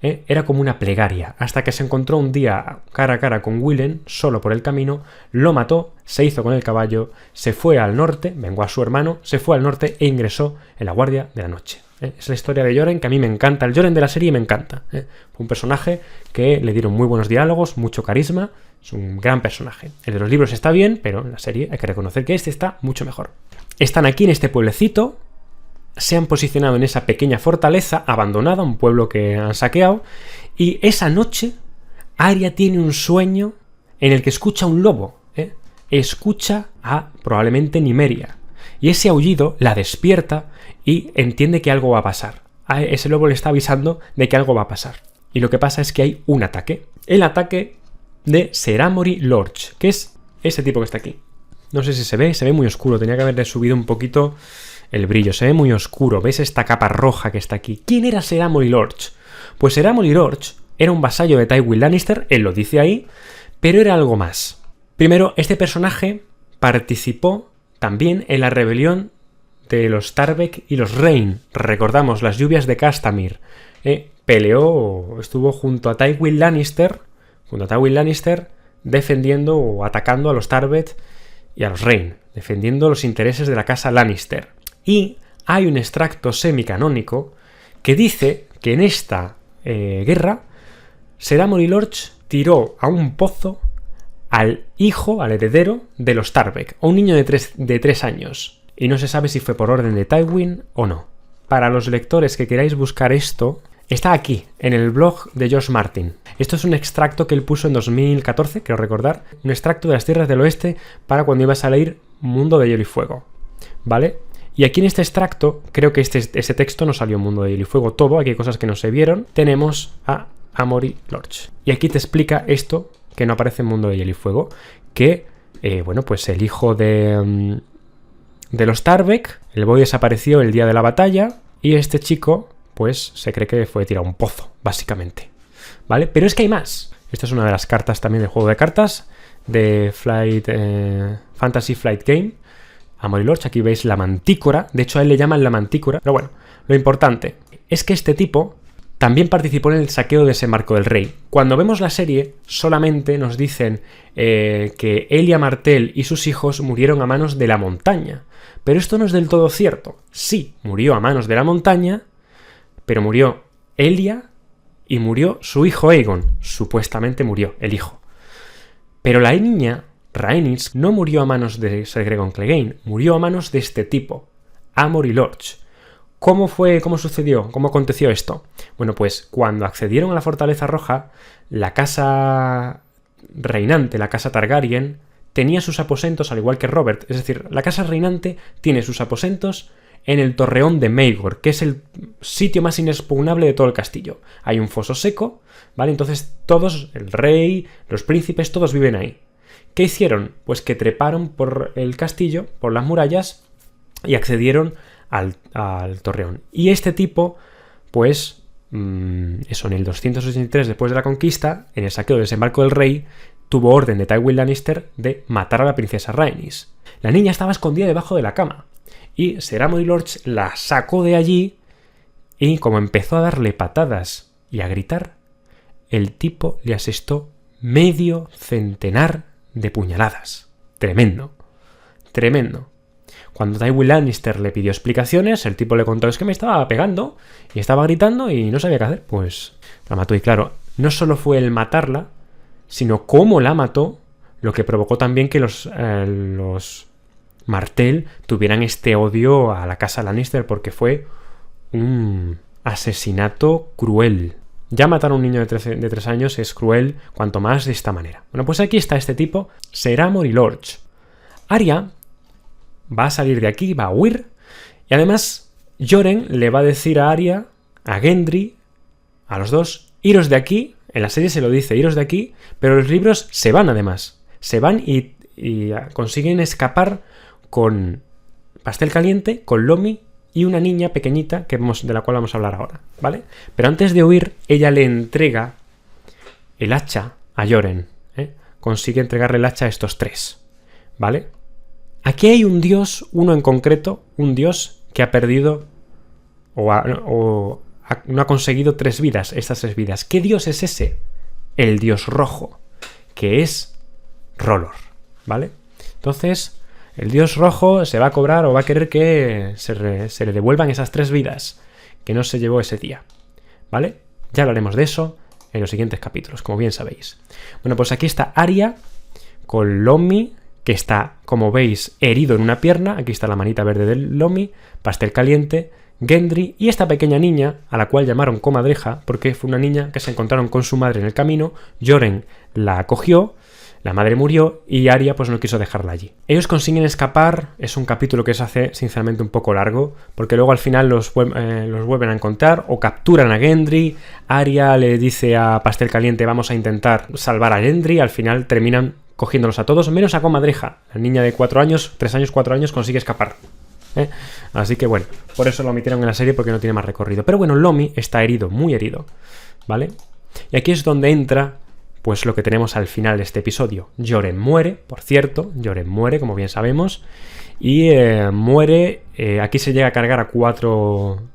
Era como una plegaria, hasta que se encontró un día cara a cara con Willem, solo por el camino, lo mató, se hizo con el caballo, se fue al norte, vengó a su hermano, se fue al norte e ingresó en la Guardia de la Noche. Es la historia de Yoren, que a mí me encanta, el Yoren de la serie me encanta. Fue un personaje que le dieron muy buenos diálogos, mucho carisma, es un gran personaje. El de los libros está bien, pero en la serie hay que reconocer que este está mucho mejor. Están aquí en este pueblecito, se han posicionado en esa pequeña fortaleza abandonada, un pueblo que han saqueado, y esa noche Arya tiene un sueño en el que escucha un lobo, escucha a probablemente Nymeria, y ese aullido la despierta y entiende que algo va a pasar. Ese lobo le está avisando de que algo va a pasar, y lo que pasa es que hay un ataque, el ataque de Ser Amory Lorch, que es ese tipo que está aquí. No sé si se ve muy oscuro, tenía que haberle subido un poquito el brillo, se ve muy oscuro. ¿Ves esta capa roja que está aquí? ¿Quién era Ser Amory Lorch? Pues Ser Amory Lorch era un vasallo de Tywin Lannister, él lo dice ahí, pero era algo más. Primero, este personaje participó también en la rebelión de los Tarbeck y los Rain. Recordamos las lluvias de Castamere. Estuvo junto a Tywin Lannister, defendiendo o atacando a los Tarbeck y a los Rain, defendiendo los intereses de la casa Lannister. Y hay un extracto semicanónico que dice que en esta guerra Ser Amory Lorch tiró a un pozo al heredero de los Tarbeck, a un niño de 3 años. Y no se sabe si fue por orden de Tywin o no. Para los lectores que queráis buscar esto, está aquí, en el blog de George Martin. Esto es un extracto que él puso en 2014, creo recordar. Un extracto de las Tierras del Oeste para cuando iba a salir Mundo de Hielo y Fuego. ¿Vale? Y aquí en este extracto, creo que este texto no salió en Mundo de Hielo y Fuego todo, aquí hay cosas que no se vieron. Tenemos a Amory Lorch. Y aquí te explica esto que no aparece en Mundo de Hielo y Fuego, que, pues el hijo de los Tarbeck, el boy desapareció el día de la batalla, y este chico, pues se cree que fue tirado a un pozo, básicamente. ¿Vale? Pero es que hay más. Esta es una de las cartas también del juego de cartas, de Fantasy Flight Game. Amory Lorch, aquí veis la mantícora, de hecho a él le llaman la mantícora, pero bueno, lo importante es que este tipo también participó en el saqueo de ese Marco del Rey. Cuando vemos la serie, solamente nos dicen que Elia Martell y sus hijos murieron a manos de la montaña, pero esto no es del todo cierto. Sí, murió a manos de la montaña, pero murió Elia y murió su hijo Aegon, supuestamente murió el hijo. Pero la niña Rhaenys no murió a manos de Ser Gregor Clegane, murió a manos de este tipo, Amory Lorch. ¿Cómo sucedió? ¿Cómo aconteció esto? Bueno, pues cuando accedieron a la Fortaleza Roja, la casa reinante, la casa Targaryen, tenía sus aposentos al igual que Robert. Es decir, la casa reinante tiene sus aposentos en el torreón de Maegor, que es el sitio más inexpugnable de todo el castillo. Hay un foso seco, ¿vale? Entonces todos, el rey, los príncipes, todos viven ahí. ¿Qué hicieron? Pues que treparon por el castillo, por las murallas, y accedieron al torreón. Y este tipo, pues, eso, en el 283 después de la conquista, en el saqueo del desembarco del rey, tuvo orden de Tywin Lannister de matar a la princesa Rhaenys. La niña estaba escondida debajo de la cama, y Ser Amory Lorch la sacó de allí, y como empezó a darle patadas y a gritar, el tipo le asestó medio centenar de puñaladas. Tremendo. Tremendo. Cuando Tywin Lannister le pidió explicaciones, el tipo le contó: es que me estaba pegando y estaba gritando y no sabía qué hacer. Pues la mató. Y claro, no solo fue el matarla, sino cómo la mató, lo que provocó también que los Martell tuvieran este odio a la casa Lannister, porque fue un asesinato cruel. Ya matar a un niño de 3 años es cruel, cuanto más de esta manera. Bueno, pues aquí está este tipo, Ser Amory Lorch. Arya va a salir de aquí, va a huir, y además Yoren le va a decir a Arya, a Gendry, a los dos: iros de aquí. En la serie se lo dice, iros de aquí, pero los libros se van además. Se van y consiguen escapar con Pastel Caliente, con Lomi y una niña pequeñita de la cual vamos a hablar ahora, ¿vale? Pero antes de huir, ella le entrega el hacha a Yoren, ¿eh? Consigue entregarle el hacha a estos 3, ¿vale? Aquí hay un dios, uno en concreto, un dios que ha perdido no ha conseguido 3 vidas, estas 3 vidas. ¿Qué dios es ese? El dios rojo, que es R'hllor, ¿vale? Entonces, el dios rojo se va a cobrar o va a querer que se le devuelvan esas 3 vidas que no se llevó ese día, ¿vale? Ya hablaremos de eso en los siguientes capítulos, como bien sabéis. Bueno, pues aquí está Arya con Lomi, que está, como veis, herido en una pierna. Aquí está la manita verde del Lomi, Pastel Caliente, Gendry y esta pequeña niña, a la cual llamaron Comadreja, porque fue una niña que se encontraron con su madre en el camino. Yoren la acogió, la madre murió y Arya pues no quiso dejarla allí. Ellos consiguen escapar. Es un capítulo que se hace sinceramente un poco largo, porque luego al final los vuelven a encontrar o capturan a Gendry. Arya le dice a Pastel Caliente: vamos a intentar salvar a Gendry. Al final terminan cogiéndolos a todos, menos a Comadreja. La niña de 4 años, 3 años, 4 años, consigue escapar. Así que bueno, por eso lo omitieron en la serie, porque no tiene más recorrido. Pero bueno, Lomi está herido, muy herido, ¿vale? Y aquí es donde entra pues lo que tenemos al final de este episodio. Yoren muere, por cierto, Yoren muere, como bien sabemos, y muere, aquí se llega a cargar a 4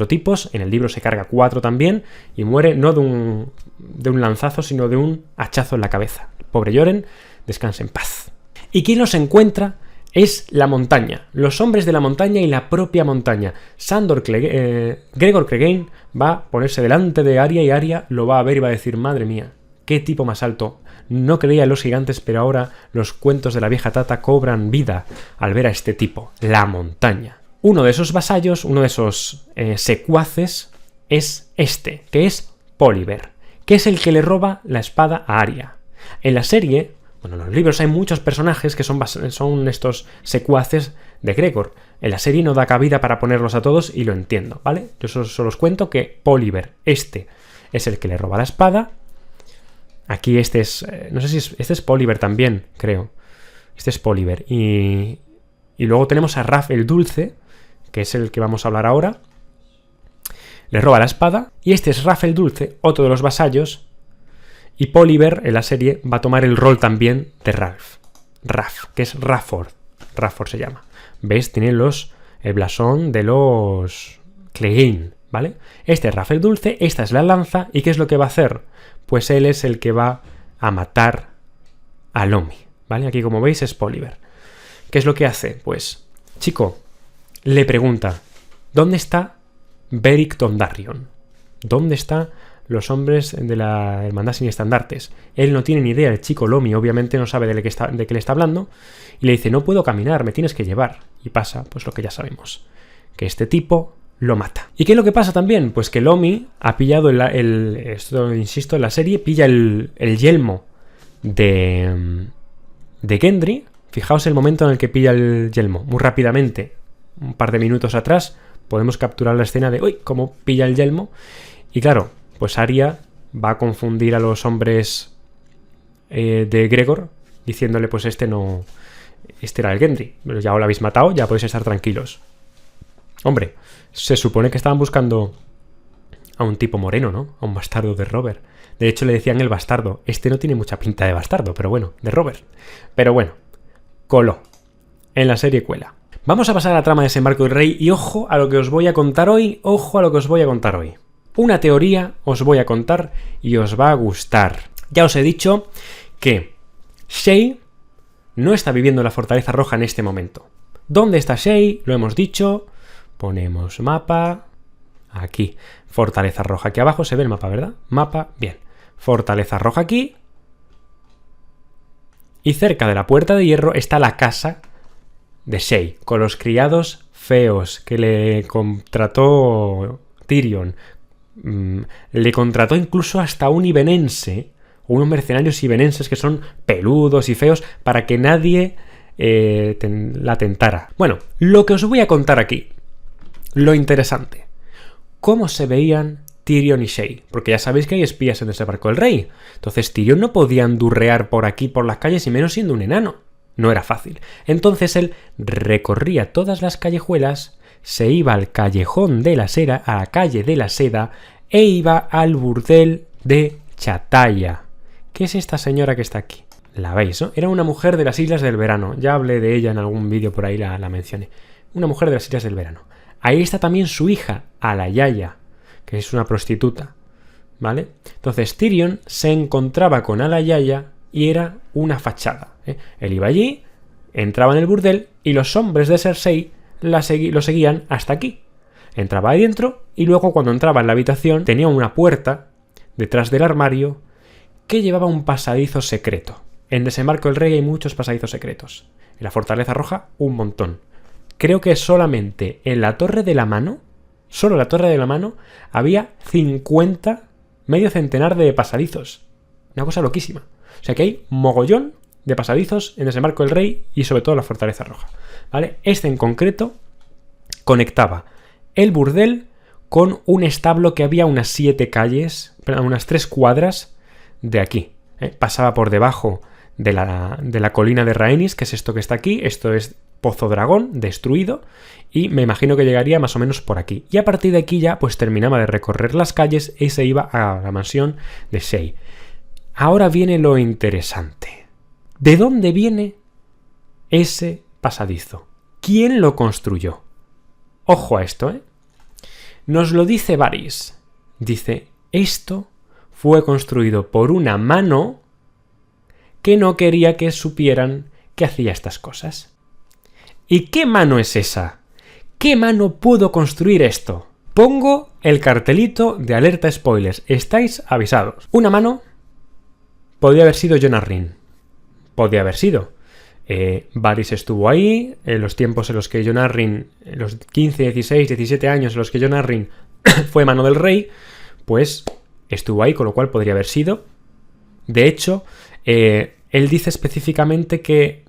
tipos, en el libro se carga 4 también, y muere no de un lanzazo, sino de un hachazo en la cabeza. Pobre Yoren, descanse en paz. ¿Y quién los encuentra? Es la montaña, los hombres de la montaña y la propia montaña. Gregor Clegane va a ponerse delante de Arya y Arya lo va a ver y va a decir: madre mía, qué tipo más alto. No creía en los gigantes, pero ahora los cuentos de la vieja Tata cobran vida al ver a este tipo, la montaña. Uno de esos vasallos, uno de esos secuaces es este, que es Polyber, que es el que le roba la espada a Arya. En la serie, bueno, en los libros hay muchos personajes que son estos secuaces de Gregor. En la serie no da cabida para ponerlos a todos y lo entiendo, ¿vale? Yo solo os cuento que Polyber, este es el que le roba la espada. Aquí este es, no sé si este es Polyber también, creo. Este es Polyber. Y luego tenemos a Raf el Dulce, que es el que vamos a hablar ahora. Le roba la espada. Y este es Raf el Dulce, otro de los vasallos. Y Polyber en la serie va a tomar el rol también de Raf, que es Rafford. Rafford se llama. ¿Veis? Tiene el blasón de los Clegane, ¿vale? Este es Raf el Dulce, esta es la lanza. ¿Y qué es lo que va a hacer? Pues él es el que va a matar a Lomi, ¿vale? Aquí, como veis, es Polyber. ¿Qué es lo que hace? Pues, chico, le pregunta: ¿dónde está Beric Dondarrion? ¿Dónde está los hombres de la Hermandad Sin Estandartes. Él no tiene ni idea, el chico Lomi obviamente no sabe de qué le está hablando, y le dice, no puedo caminar, me tienes que llevar. Y pasa pues lo que ya sabemos, que este tipo lo mata. ¿Y qué es lo que pasa también? Pues que Lomi ha pillado esto insisto, en la serie, pilla el yelmo de Gendry. Fijaos el momento en el que pilla el yelmo, muy rápidamente, un par de minutos atrás, podemos capturar la escena de, uy, cómo pilla el yelmo. Y claro, pues Arya va a confundir a los hombres de Gregor, diciéndole, pues este era el Gendry, ya lo habéis matado, ya podéis estar tranquilos. Hombre, se supone que estaban buscando a un tipo moreno, ¿no? A un bastardo de Robert. De hecho le decían el bastardo. Este no tiene mucha pinta de bastardo, pero bueno, de Robert. Pero bueno, coló. En la serie cuela. Vamos a pasar a la trama de Desembarco del Rey y ojo a lo que os voy a contar hoy, Una teoría os voy a contar y os va a gustar. Ya os he dicho que Shae no está viviendo en la Fortaleza Roja en este momento. ¿Dónde está Shae? Lo hemos dicho. Ponemos mapa. Aquí. Fortaleza Roja. Aquí abajo se ve el mapa, ¿verdad? Mapa. Bien. Fortaleza Roja aquí. Y cerca de la Puerta de Hierro está la casa de Shae, con los criados feos que le contrató Tyrion. Le contrató incluso hasta un ibenense, unos mercenarios ibenenses que son peludos y feos, para que nadie la tentara. Bueno, lo que os voy a contar aquí, lo interesante, cómo se veían Tyrion y Shae, porque ya sabéis que hay espías en Desembarco del Rey. Entonces Tyrion no podía andurrear por aquí, por las calles, y menos siendo un enano. No era fácil. Entonces él recorría todas las callejuelas, se iba al callejón de la seda, a la calle de la seda, e iba al burdel de Chataya. ¿Qué es esta señora que está aquí? La veis, ¿no? Era una mujer de las Islas del Verano. Ya hablé de ella en algún vídeo por ahí, la mencioné. Una mujer de las Islas del Verano. Ahí está también su hija, Alayaya, que es una prostituta, ¿vale? Entonces Tyrion se encontraba con Alayaya y era una fachada, ¿eh? Él iba allí, entraba en el burdel y los hombres de Cersei lo seguían hasta aquí. Entraba ahí dentro y luego cuando entraba en la habitación tenía una puerta detrás del armario que llevaba un pasadizo secreto. En Desembarco del Rey hay muchos pasadizos secretos. En la Fortaleza Roja, un montón. Creo que solamente en la Torre de la Mano, solo en la Torre de la Mano, había 50, medio centenar de pasadizos. Una cosa loquísima. O sea que hay mogollón de pasadizos en Desembarco del Rey y sobre todo en la Fortaleza Roja, ¿vale? Este en concreto conectaba el burdel con un establo que había unas 7 calles, unas 3 cuadras de aquí, ¿eh? Pasaba por debajo de la colina de Rhaenys, que es esto que está aquí. Esto es Pozo Dragón, destruido, y me imagino que llegaría más o menos por aquí. Y a partir de aquí ya pues terminaba de recorrer las calles y se iba a la mansión de Shae. Ahora viene lo interesante. ¿De dónde viene ese pasadizo? ¿Quién lo construyó? Ojo a esto, ¿eh? Nos lo dice Varys. Dice, esto fue construido por una mano que no quería que supieran que hacía estas cosas. ¿Y qué mano es esa? ¿Qué mano pudo construir esto? Pongo el cartelito de alerta spoilers. Estáis avisados. Una mano podría haber sido Jon Arryn. Podría haber sido. Varys estuvo ahí en los tiempos en los que Jon Arryn, en los 15, 16, 17 años en los que Jon Arryn fue mano del rey, pues estuvo ahí, con lo cual podría haber sido. De hecho, él dice específicamente que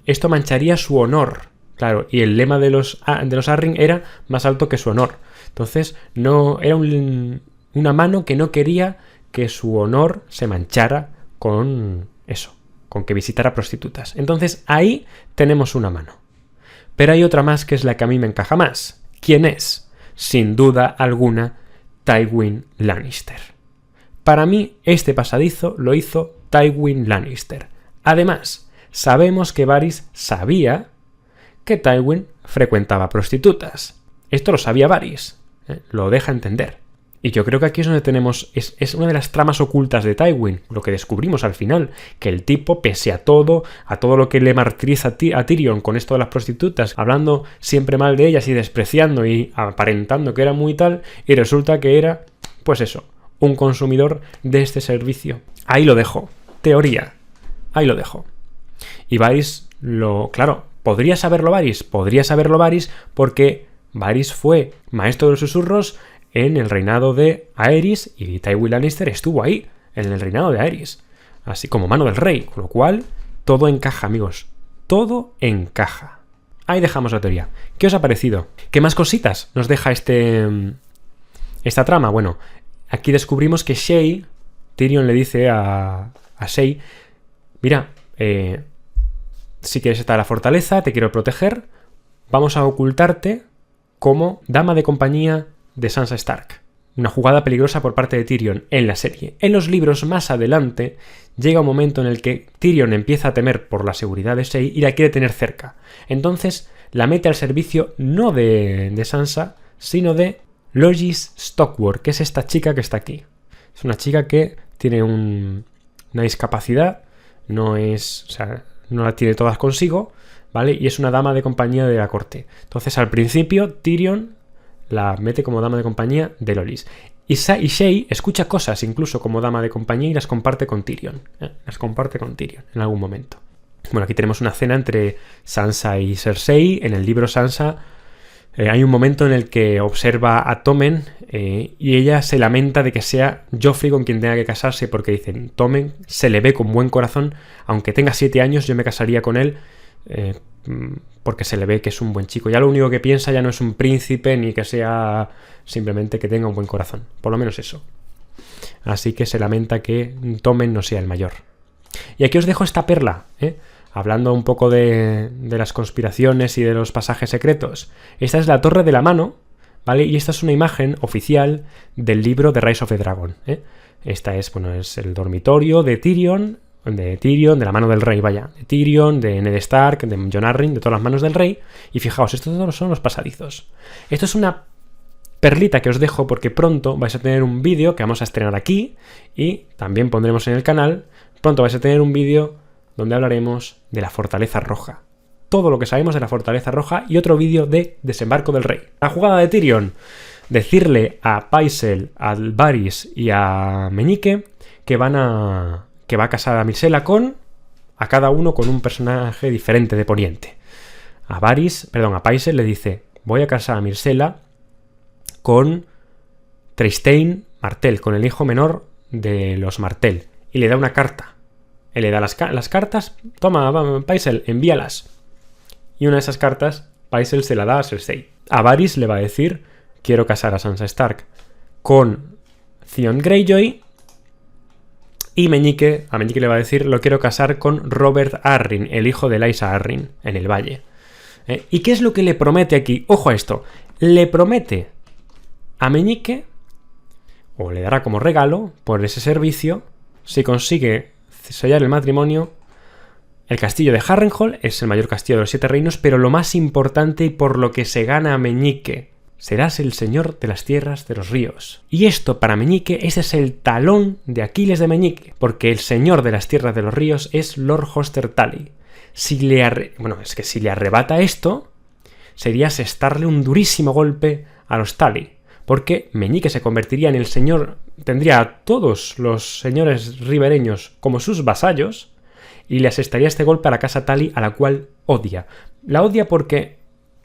esto mancharía su honor. Claro, y el lema de los Arryn era más alto que su honor. Entonces, no era una mano que no quería que su honor se manchara con eso, con que visitara prostitutas. Entonces, ahí tenemos una mano. Pero hay otra más que es la que a mí me encaja más. ¿Quién es? Sin duda alguna, Tywin Lannister. Para mí, este pasadizo lo hizo Tywin Lannister. Además, sabemos que Varys sabía que Tywin frecuentaba prostitutas. Esto lo sabía Varys, lo deja entender. Y yo creo que aquí es donde tenemos, es una de las tramas ocultas de Tywin, lo que descubrimos al final, que el tipo, pese a todo lo que le martiriza a Tyrion con esto de las prostitutas, hablando siempre mal de ellas y despreciando y aparentando que era muy tal, y resulta que era, pues eso, un consumidor de este servicio. Ahí lo dejo. Teoría. Ahí lo dejo. Y Varys claro, ¿podría saberlo Varys? Podría saberlo Varys porque Varys fue maestro de los susurros en el reinado de Aerys y Tywin Lannister estuvo ahí, en el reinado de Aerys. Así como mano del rey. Con lo cual, todo encaja, amigos. Todo encaja. Ahí dejamos la teoría. ¿Qué os ha parecido? ¿Qué más cositas nos deja esta trama? Bueno, aquí descubrimos que Tyrion le dice a Shae, mira, si quieres estar a la fortaleza, te quiero proteger, vamos a ocultarte como dama de compañía de Sansa Stark. Una jugada peligrosa por parte de Tyrion en la serie. En los libros más adelante llega un momento en el que Tyrion empieza a temer por la seguridad de Shae y la quiere tener cerca. Entonces la mete al servicio no de Sansa, sino de Lois Stockworth, que es esta chica que está aquí. Es una chica que tiene una discapacidad, no la tiene todas consigo, ¿vale? Y es una dama de compañía de la corte. Entonces al principio Tyrion la mete como dama de compañía de Lolis. Y Shae escucha cosas incluso como dama de compañía y las comparte con Tyrion. Las comparte con Tyrion en algún momento. Bueno, aquí tenemos una cena entre Sansa y Cersei. En el libro Sansa hay un momento en el que observa a Tommen y ella se lamenta de que sea Joffrey con quien tenga que casarse porque dicen, Tommen se le ve con buen corazón, aunque tenga 7 años yo me casaría con él porque se le ve que es un buen chico. Ya lo único que piensa ya no es un príncipe ni que sea simplemente que tenga un buen corazón. Por lo menos eso. Así que se lamenta que Tommen no sea el mayor. Y aquí os dejo esta perla, hablando un poco de las conspiraciones y de los pasajes secretos. Esta es la Torre de la Mano, ¿vale? Y esta es una imagen oficial del libro de Rise of the Dragon. Esta es el dormitorio de Tyrion, de la mano del rey, vaya. De Tyrion, de Ned Stark, de Jon Arryn, de todas las manos del rey. Y fijaos, estos todos son los pasadizos. Esto es una perlita que os dejo porque pronto vais a tener un vídeo que vamos a estrenar aquí y también pondremos en el canal. Pronto vais a tener un vídeo donde hablaremos de la Fortaleza Roja. Todo lo que sabemos de la Fortaleza Roja y otro vídeo de Desembarco del Rey. La jugada de Tyrion. Decirle a Pycelle, a Varys y a Meñique que va a casar a Myrcella a cada uno con un personaje diferente de Poniente. A Pycelle le dice, voy a casar a Myrcella con Trystane Martell, con el hijo menor de los Martell. Y le da una carta. Él le da las cartas. Toma, Pycelle, envíalas. Y una de esas cartas, Pycelle se la da a Cersei. A Varys le va a decir, quiero casar a Sansa Stark con Theon Greyjoy. Y a Meñique le va a decir, lo quiero casar con Robert Arryn, el hijo de Lysa Arryn, en el Valle. ¿Y qué es lo que le promete aquí? Ojo a esto. Le promete a Meñique, o le dará como regalo, por ese servicio, si consigue sellar el matrimonio, el castillo de Harrenhal, es el mayor castillo de los 7 reinos, pero lo más importante y por lo que se gana a Meñique, serás el señor de las tierras de los ríos. Y esto para Meñique, ese es el talón de Aquiles de Meñique, porque el señor de las tierras de los ríos es Lord Hoster Tully. Si le arrebata esto, sería asestarle un durísimo golpe a los Tully, porque Meñique se convertiría en el señor, tendría a todos los señores ribereños como sus vasallos, y le asestaría este golpe a la casa Tully, a la cual odia. La odia porque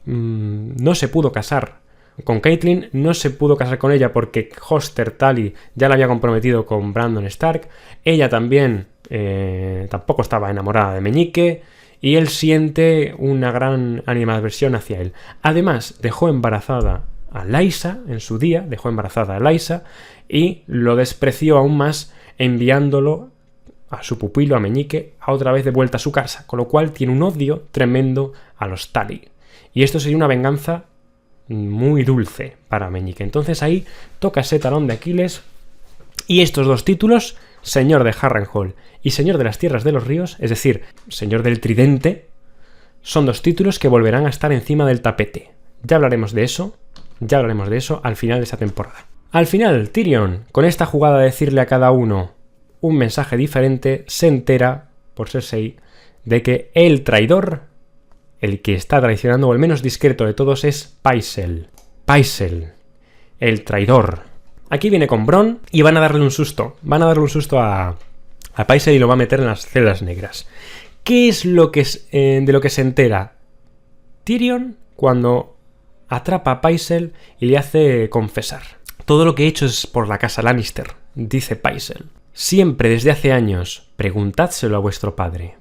no se pudo casar con Catelyn, no se pudo casar con ella porque Hoster Tully ya la había comprometido con Brandon Stark. Ella también tampoco estaba enamorada de Meñique y él siente una gran animadversión hacia él. Además, dejó embarazada a Lysa en su día, y lo despreció aún más enviándolo a su pupilo, a Meñique, a otra vez de vuelta a su casa, con lo cual tiene un odio tremendo a los Tully. Y esto sería una venganza muy dulce para Meñique. Entonces ahí toca ese talón de Aquiles y estos dos títulos, Señor de Harrenhal y Señor de las Tierras de los Ríos, es decir, Señor del Tridente, son dos títulos que volverán a estar encima del tapete. Ya hablaremos de eso al final de esta temporada. Al final, Tyrion, con esta jugada de decirle a cada uno un mensaje diferente, se entera, por Cersei, de que el traidor, el que está traicionando, o el menos discreto de todos, es Pycelle. Pycelle, el traidor. aquí viene con Bronn y van a darle un susto. Van a darle un susto a Pycelle y lo va a meter en las celdas negras. ¿Qué es de lo que se entera Tyrion cuando atrapa a Pycelle y le hace confesar? Todo lo que he hecho es por la casa Lannister, dice Pycelle. Siempre desde hace años, preguntádselo a vuestro padre.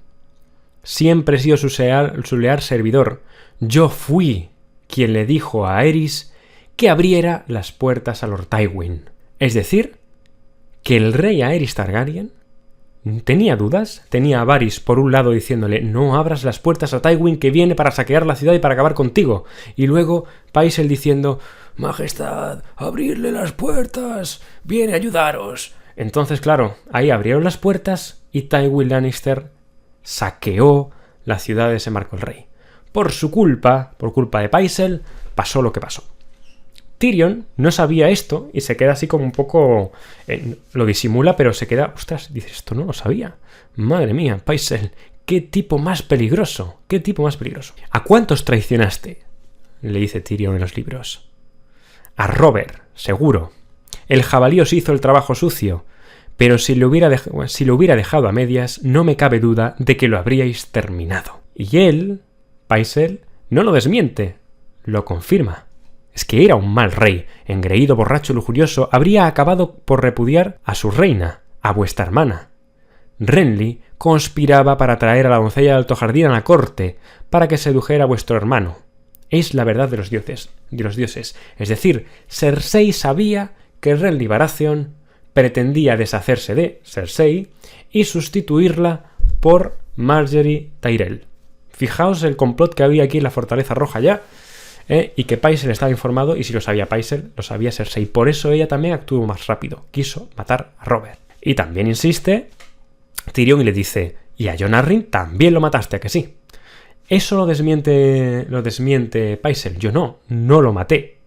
Siempre he sido su leal servidor. Yo fui quien le dijo a Aerys que abriera las puertas a Lord Tywin. Es decir, que el rey Aerys Targaryen tenía dudas, tenía a Varys por un lado diciéndole no abras las puertas a Tywin que viene para saquear la ciudad y para acabar contigo, y luego Pycelle diciendo Majestad, abrirle las puertas, viene a ayudaros. Entonces claro, ahí abrieron las puertas y Tywin Lannister saqueó la ciudad de Desembarco el Rey. Por su culpa, por culpa de Pycelle, pasó lo que pasó. Tyrion no sabía esto y se queda así como un poco... lo disimula, pero se queda... Ostras, dice, esto no lo sabía. Madre mía, Pycelle, qué tipo más peligroso. Qué tipo más peligroso. ¿A cuántos traicionaste? Le dice Tyrion en los libros. A Robert, seguro. El jabalí os hizo el trabajo sucio, pero si lo hubiera dejado a medias, no me cabe duda de que lo habríais terminado. Y él, Pycelle, no lo desmiente, lo confirma. Es que era un mal rey, engreído, borracho, lujurioso, habría acabado por repudiar a su reina, a vuestra hermana. Renly conspiraba para traer a la doncella de Alto Jardín a la corte, para que sedujera a vuestro hermano. Es la verdad de los dioses. Es decir, Cersei sabía que Renly Baratheon pretendía deshacerse de Cersei y sustituirla por Margaery Tyrell. Fijaos el complot que había aquí en la Fortaleza Roja ya, y que Pycelle estaba informado, y si lo sabía Pycelle, lo sabía Cersei. Por eso ella también actuó más rápido, quiso matar a Robert. Y también insiste Tyrion y le dice, y a Jon Arryn también lo mataste, ¿a que sí? Eso lo desmiente Pycelle. Yo no lo maté.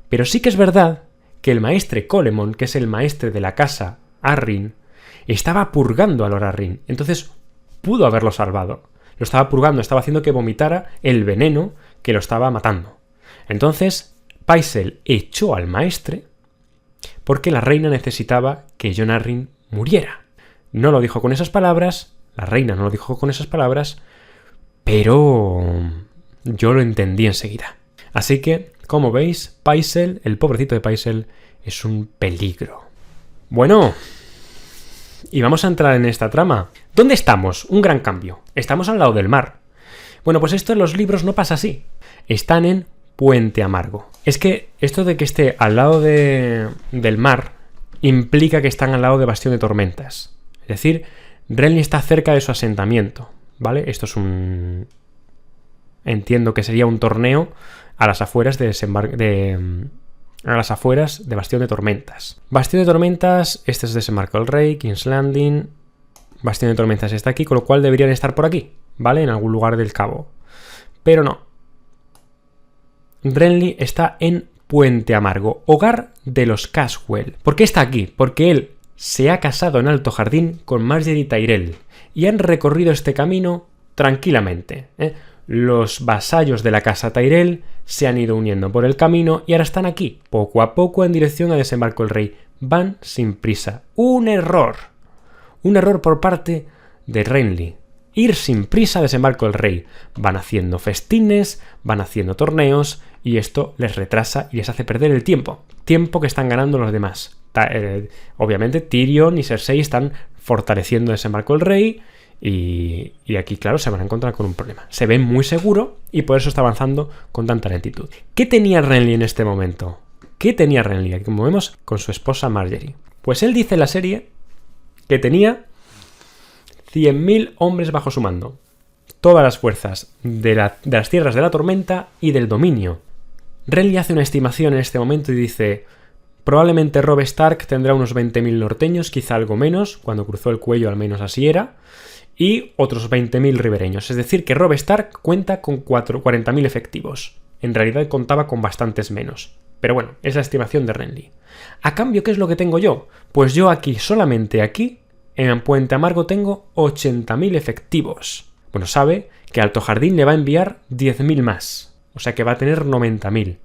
Pero sí que es verdad que el maestre Colemon, que es el maestre de la casa Arryn, estaba purgando a Lord Arryn. Entonces pudo haberlo salvado. Lo estaba purgando, estaba haciendo que vomitara el veneno que lo estaba matando. Entonces Pycelle echó al maestre porque la reina necesitaba que Jon Arryn muriera. No lo dijo con esas palabras, la reina no lo dijo con esas palabras, pero yo lo entendí enseguida. Así que, como veis, Pycelle, el pobrecito de Pycelle, es un peligro. Bueno, y vamos a entrar en esta trama. ¿Dónde estamos? Un gran cambio. Estamos al lado del mar. Bueno, pues esto en los libros no pasa así. Están en Puente Amargo. Es que esto de que esté al lado del mar implica que están al lado de Bastión de Tormentas. Es decir, Renly está cerca de su asentamiento, ¿vale? Esto es entiendo que sería un torneo a las afueras de Bastión de Tormentas. Bastión de Tormentas, este es Desembarco del Rey, King's Landing. Bastión de Tormentas está aquí, con lo cual deberían estar por aquí, ¿vale? En algún lugar del cabo. Pero no. Renly está en Puente Amargo, hogar de los Caswell. ¿Por qué está aquí? Porque él se ha casado en Alto Jardín con Margaery Tyrell y han recorrido este camino tranquilamente. Los vasallos de la casa Tyrell se han ido uniendo por el camino y ahora están aquí, poco a poco en dirección a Desembarco del Rey. Van sin prisa. Un error por parte de Renly. Ir sin prisa a Desembarco del Rey. Van haciendo festines, van haciendo torneos y esto les retrasa y les hace perder el tiempo. Tiempo que están ganando los demás. Obviamente Tyrion y Cersei están fortaleciendo Desembarco del Rey y aquí, claro, se van a encontrar con un problema. Se ven muy seguro y por eso está avanzando con tanta lentitud. ¿Qué tenía Renly en este momento? ¿Qué tenía Renly? Aquí, como vemos, con su esposa Margaery. Pues él dice en la serie que tenía 100.000 hombres bajo su mando. Todas las fuerzas de las tierras de la tormenta y del dominio. Renly hace una estimación en este momento y dice: probablemente Robb Stark tendrá unos 20.000 norteños, quizá algo menos, cuando cruzó el cuello al menos así era, y otros 20.000 ribereños. Es decir, que Robb Stark cuenta con 40.000 efectivos. En realidad contaba con bastantes menos. Pero bueno, es la estimación de Renly. A cambio, ¿qué es lo que tengo yo? Pues yo aquí, solamente aquí, en Puente Amargo, tengo 80.000 efectivos. Bueno, sabe que Alto Jardín le va a enviar 10.000 más. O sea que va a tener 90.000.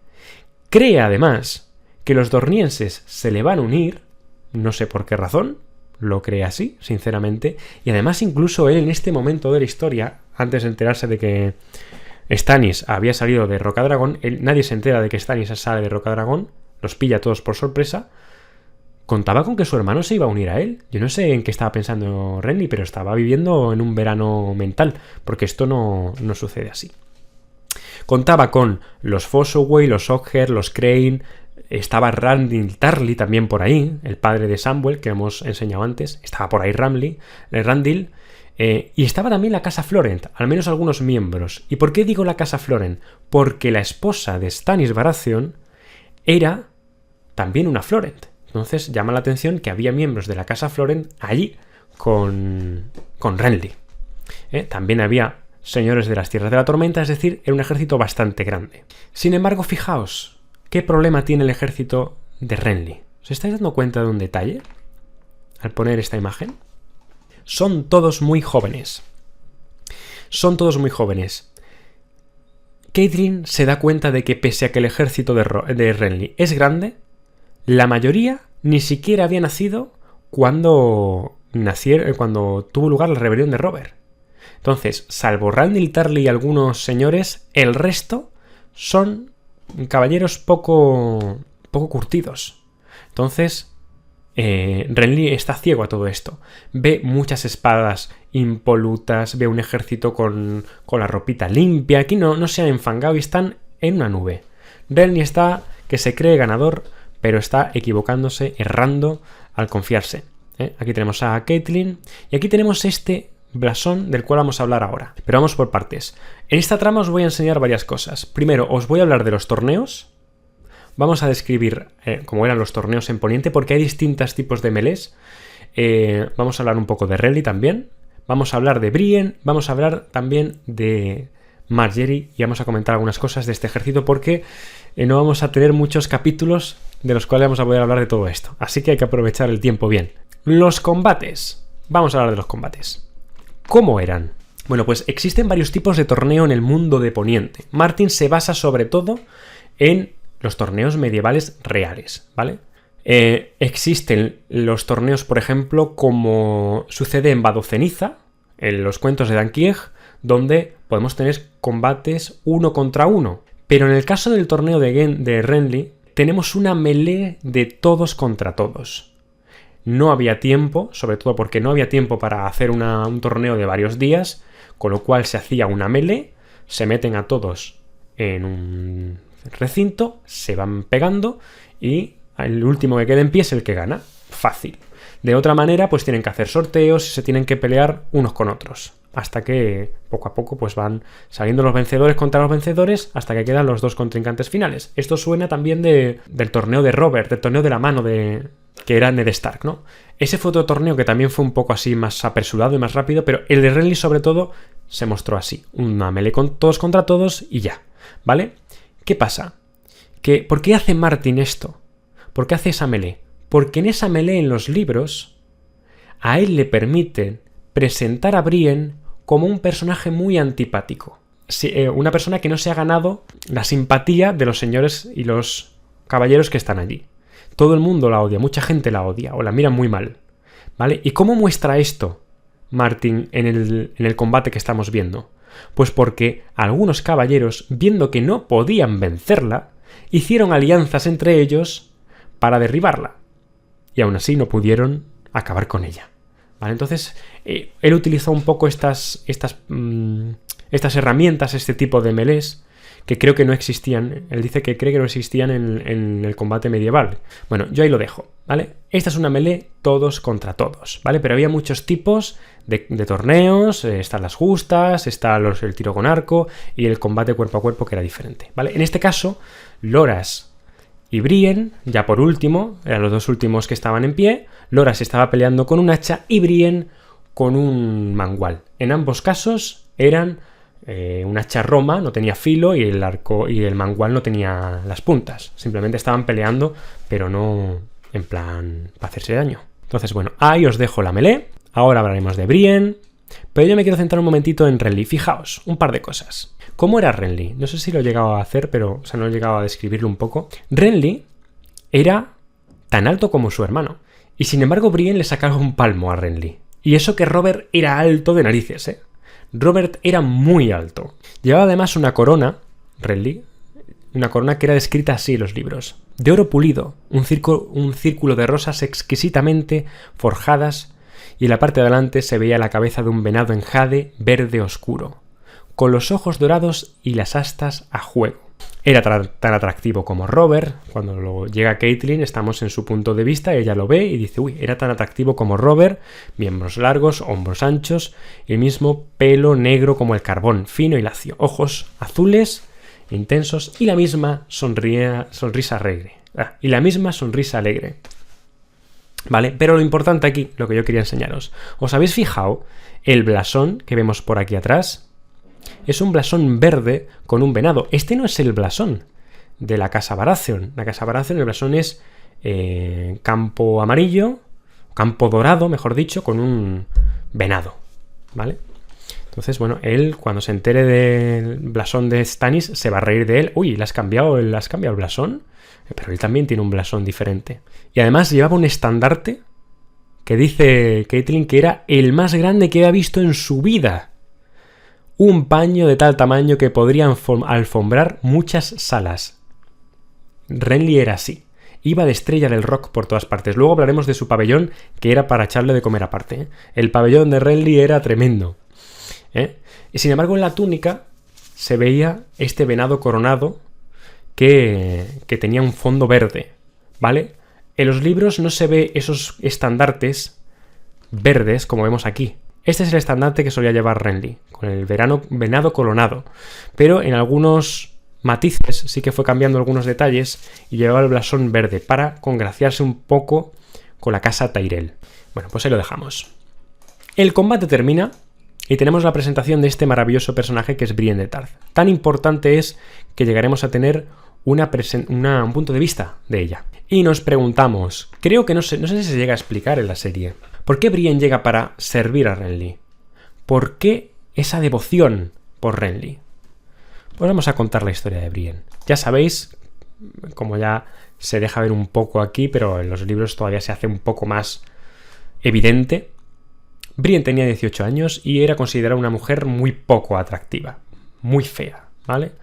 Cree además que los dornienses se le van a unir, no sé por qué razón, lo cree así, sinceramente, y además incluso él en este momento de la historia, antes de enterarse de que Stannis había salido de Rocadragón, nadie se entera de que Stannis sale de Rocadragón, los pilla a todos por sorpresa, contaba con que su hermano se iba a unir a él. Yo no sé en qué estaba pensando Renly, pero estaba viviendo en un verano mental, porque esto no sucede así. Contaba con los Fossoway, los Oggher, los Crane, estaba Randyll Tarly también por ahí, el padre de Samwell, que hemos enseñado antes, estaba por ahí Randyll, y estaba también la casa Florent, al menos algunos miembros. ¿Y por qué digo la casa Florent? Porque la esposa de Stannis Baratheon era también una Florent. Entonces llama la atención que había miembros de la casa Florent allí con Renly. También había señores de las Tierras de la Tormenta, es decir, era un ejército bastante grande. Sin embargo, fijaos, ¿qué problema tiene el ejército de Renly? ¿Os estáis dando cuenta de un detalle al poner esta imagen? Son todos muy jóvenes. Son todos muy jóvenes. Catelyn se da cuenta de que pese a que el ejército de Renly es grande, la mayoría ni siquiera había nacido cuando tuvo lugar la rebelión de Robert. Entonces, salvo Randyll Tarly y algunos señores, el resto son caballeros poco curtidos. Entonces, Renly está ciego a todo esto. Ve muchas espadas impolutas, ve un ejército con la ropita limpia. Aquí no se han enfangado y están en una nube. Renly está que se cree ganador, pero está equivocándose, errando al confiarse. Aquí tenemos a Catelyn y aquí tenemos este blasón del cual vamos a hablar ahora. Pero vamos por partes. En esta trama os voy a enseñar varias cosas. Primero, os voy a hablar de los torneos. Vamos a describir cómo eran los torneos en Poniente, porque hay distintos tipos de melés. Vamos a hablar un poco de Renly también. Vamos a hablar de Brienne. Vamos a hablar también de Margaery. Y vamos a comentar algunas cosas de este ejército, porque no vamos a tener muchos capítulos de los cuales vamos a poder hablar de todo esto. Así que hay que aprovechar el tiempo bien. Los combates. Vamos a hablar de los combates. ¿Cómo eran? Bueno, pues existen varios tipos de torneo en el mundo de Poniente. Martin se basa sobre todo en los torneos medievales reales, ¿vale? Existen los torneos, por ejemplo, como sucede en Vado Ceniza, en los cuentos de Danquieg, donde podemos tener combates 1 contra 1. Pero en el caso del torneo de Renly, tenemos una melee de todos contra todos. No había tiempo, sobre todo porque no había tiempo para hacer un torneo de varios días, con lo cual se hacía una melee, se meten a todos en un recinto, se van pegando y el último que quede en pie es el que gana. Fácil. De otra manera, pues tienen que hacer sorteos y se tienen que pelear unos con otros, hasta que poco a poco pues van saliendo los vencedores contra los vencedores hasta que quedan los dos contrincantes finales. Esto suena también del torneo de Robert, del torneo de la mano que era Ned Stark, ¿no? Ese fue otro torneo que también fue un poco así más apresurado y más rápido, pero el de Renly sobre todo se mostró así, una melee todos contra todos y ya, ¿vale? ¿Qué pasa? ¿Por qué hace Martin esto? ¿Por qué hace esa melee? Porque en esa melee en los libros a él le permiten presentar a Brienne como un personaje muy antipático. Una persona que no se ha ganado la simpatía de los señores y los caballeros que están allí. Todo el mundo la odia, mucha gente la odia o la mira muy mal, ¿vale? ¿Y cómo muestra esto Martin en el combate que estamos viendo? Pues porque algunos caballeros, viendo que no podían vencerla, hicieron alianzas entre ellos para derribarla. Y aún así no pudieron acabar con ella, ¿vale? Entonces, él utilizó un poco estas herramientas, este tipo de melés, que creo que no existían. Él dice que cree que no existían en el combate medieval. Bueno, yo ahí lo dejo, ¿vale? Esta es una melee todos contra todos, ¿vale? Pero había muchos tipos de torneos, están las justas, está el tiro con arco y el combate cuerpo a cuerpo, que era diferente, ¿vale? En este caso, Loras y Brienne, ya por último, eran los dos últimos que estaban en pie. Loras estaba peleando con un hacha y Brienne con un mangual. En ambos casos eran un hacha roma, no tenía filo, y el arco y el mangual no tenía las puntas. Simplemente estaban peleando, pero no en plan para hacerse daño. Entonces, bueno, ahí os dejo la melee. Ahora hablaremos de Brienne, pero yo me quiero centrar un momentito en Renly. Fijaos, un par de cosas. ¿Cómo era Renly? No sé si lo he llegado a hacer, pero no he llegado a describirlo un poco. Renly era tan alto como su hermano. Y sin embargo Brienne le sacaba un palmo a Renly. Y eso que Robert era alto de narices, ¿eh? Robert era muy alto. Llevaba además una corona, Renly, una corona que era descrita así en los libros. De oro pulido, un círculo de rosas exquisitamente forjadas, y en la parte de adelante se veía la cabeza de un venado en jade verde oscuro, con los ojos dorados y las astas a juego. Era tan atractivo como Robert. Cuando llega Catelyn estamos en su punto de vista, ella lo ve y dice, uy, era tan atractivo como Robert, miembros largos, hombros anchos, el mismo pelo negro como el carbón, fino y lacio, ojos azules, intensos y la misma sonrisa alegre. ¿Vale? Pero lo importante aquí, lo que yo quería enseñaros, ¿os habéis fijado el blasón que vemos por aquí atrás? Es un blasón verde con un venado. Este no es el blasón de la Casa Baratheon. La Casa Baratheon, el blasón es campo amarillo, campo dorado, mejor dicho, con un venado, ¿vale? Entonces, bueno, él cuando se entere del blasón de Stannis se va a reír de él. Uy, ¿le has cambiado el blasón? Pero él también tiene un blasón diferente. Y además llevaba un estandarte que dice Catelyn que era el más grande que había visto en su vida. Un paño de tal tamaño que podría alfombrar muchas salas. Renly era así. Iba de Estrella del Rock por todas partes. Luego hablaremos de su pabellón, que era para echarle de comer aparte, ¿eh? El pabellón de Renly era tremendo, ¿eh? Y sin embargo en la túnica se veía este venado coronado que tenía un fondo verde, ¿vale? En los libros no se ve esos estandartes verdes como vemos aquí. Este es el estandarte que solía llevar Renly, con el venado coronado. Pero en algunos matices sí que fue cambiando algunos detalles y llevaba el blasón verde para congraciarse un poco con la casa Tyrell. Bueno, pues ahí lo dejamos. El combate termina y tenemos la presentación de este maravilloso personaje que es Brienne de Tarth. Tan importante es que llegaremos a tener un punto de vista de ella. Y nos preguntamos, creo que no sé si se llega a explicar en la serie, ¿por qué Brienne llega para servir a Renly? ¿Por qué esa devoción por Renly? Pues vamos a contar la historia de Brienne. Ya sabéis, como ya se deja ver un poco aquí, pero en los libros todavía se hace un poco más evidente, Brienne tenía 18 años y era considerada una mujer muy poco atractiva, muy fea, ¿vale?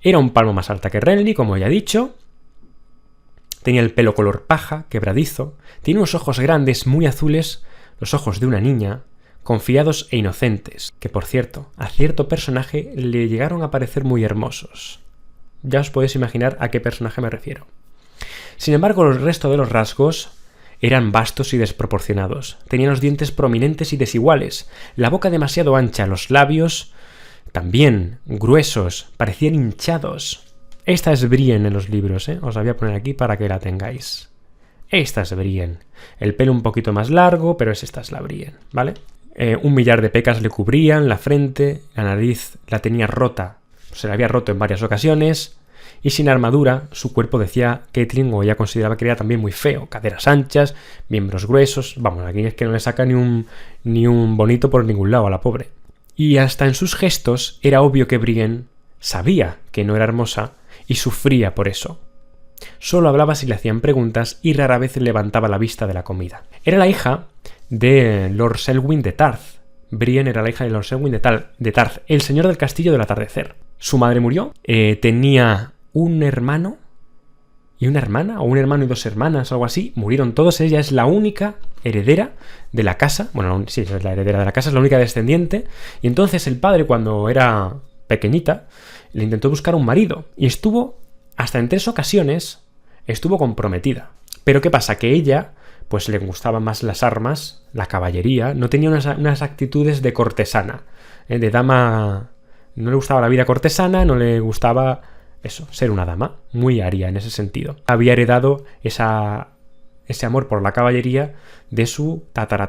Era un palmo más alta que Renly, como ya he dicho. Tenía el pelo color paja, quebradizo. Tiene unos ojos grandes, muy azules, los ojos de una niña, confiados e inocentes, que por cierto, a cierto personaje le llegaron a parecer muy hermosos. Ya os podéis imaginar a qué personaje me refiero. Sin embargo, el resto de los rasgos eran vastos y desproporcionados. Tenían los dientes prominentes y desiguales, la boca demasiado ancha, los labios también gruesos, parecían hinchados. Esta es Brienne en los libros, ¿eh? Os la voy a poner aquí para que la tengáis. Esta es Brienne. El pelo un poquito más largo, pero esta es la Brienne, ¿vale? 1 millar de pecas le cubrían la frente, la nariz la tenía rota, se la había roto en varias ocasiones, y sin armadura, su cuerpo, decía Catelyn, o ella consideraba que era también muy feo, caderas anchas, miembros gruesos, vamos, aquí es que no le saca ni un bonito por ningún lado a la pobre. Y hasta en sus gestos era obvio que Brienne sabía que no era hermosa y sufría por eso. Solo hablaba si le hacían preguntas y rara vez levantaba la vista de la comida. Era la hija de Lord Selwyn de Tarth. Brienne era la hija de Lord Selwyn de Tarth, el señor del castillo del atardecer. Su madre murió, tenía un hermano y una hermana, o un hermano y 2 hermanas, algo así. Murieron todos, ella es la única heredera de la casa. Bueno, sí, es la heredera de la casa, es la única descendiente. Y entonces el padre, cuando era pequeñita, le intentó buscar un marido y estuvo, hasta en 3 ocasiones, estuvo comprometida. Pero ¿qué pasa? Que ella, pues le gustaban más las armas, la caballería, no tenía unas actitudes de cortesana, de dama. No le gustaba la vida cortesana, no le gustaba eso, ser una dama, muy aria en ese sentido. Había heredado ese amor por la caballería de su tatara,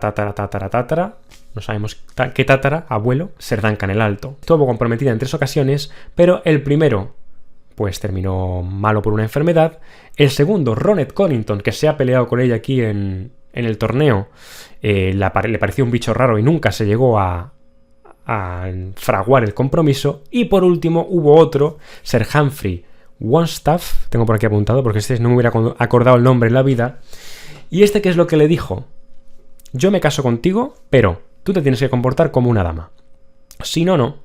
no sabemos qué tatara, abuelo, Ser Duncan el Alto. Estuvo comprometida en 3 ocasiones, pero el primero pues terminó malo por una enfermedad. El segundo, Ronet Connington, que se ha peleado con ella aquí en el torneo, le pareció un bicho raro y nunca se llegó a fraguar el compromiso. Y por último hubo otro, Sir Humphrey Wonstaff, tengo por aquí apuntado porque no me hubiera acordado el nombre en la vida. ¿Y qué es lo que le dijo? Yo me caso contigo, pero tú te tienes que comportar como una dama. Si no, no.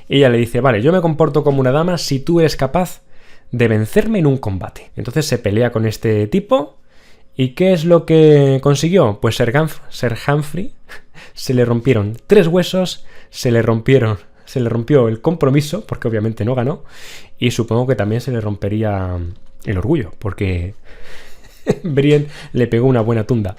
Y ella le dice, vale, yo me comporto como una dama si tú eres capaz de vencerme en un combate. Entonces se pelea con este tipo. ¿Y qué es lo que consiguió? Pues Sir Humphrey se le rompieron 3 huesos, se le rompió el compromiso, porque obviamente no ganó, y supongo que también se le rompería el orgullo, porque Brienne le pegó una buena tunda.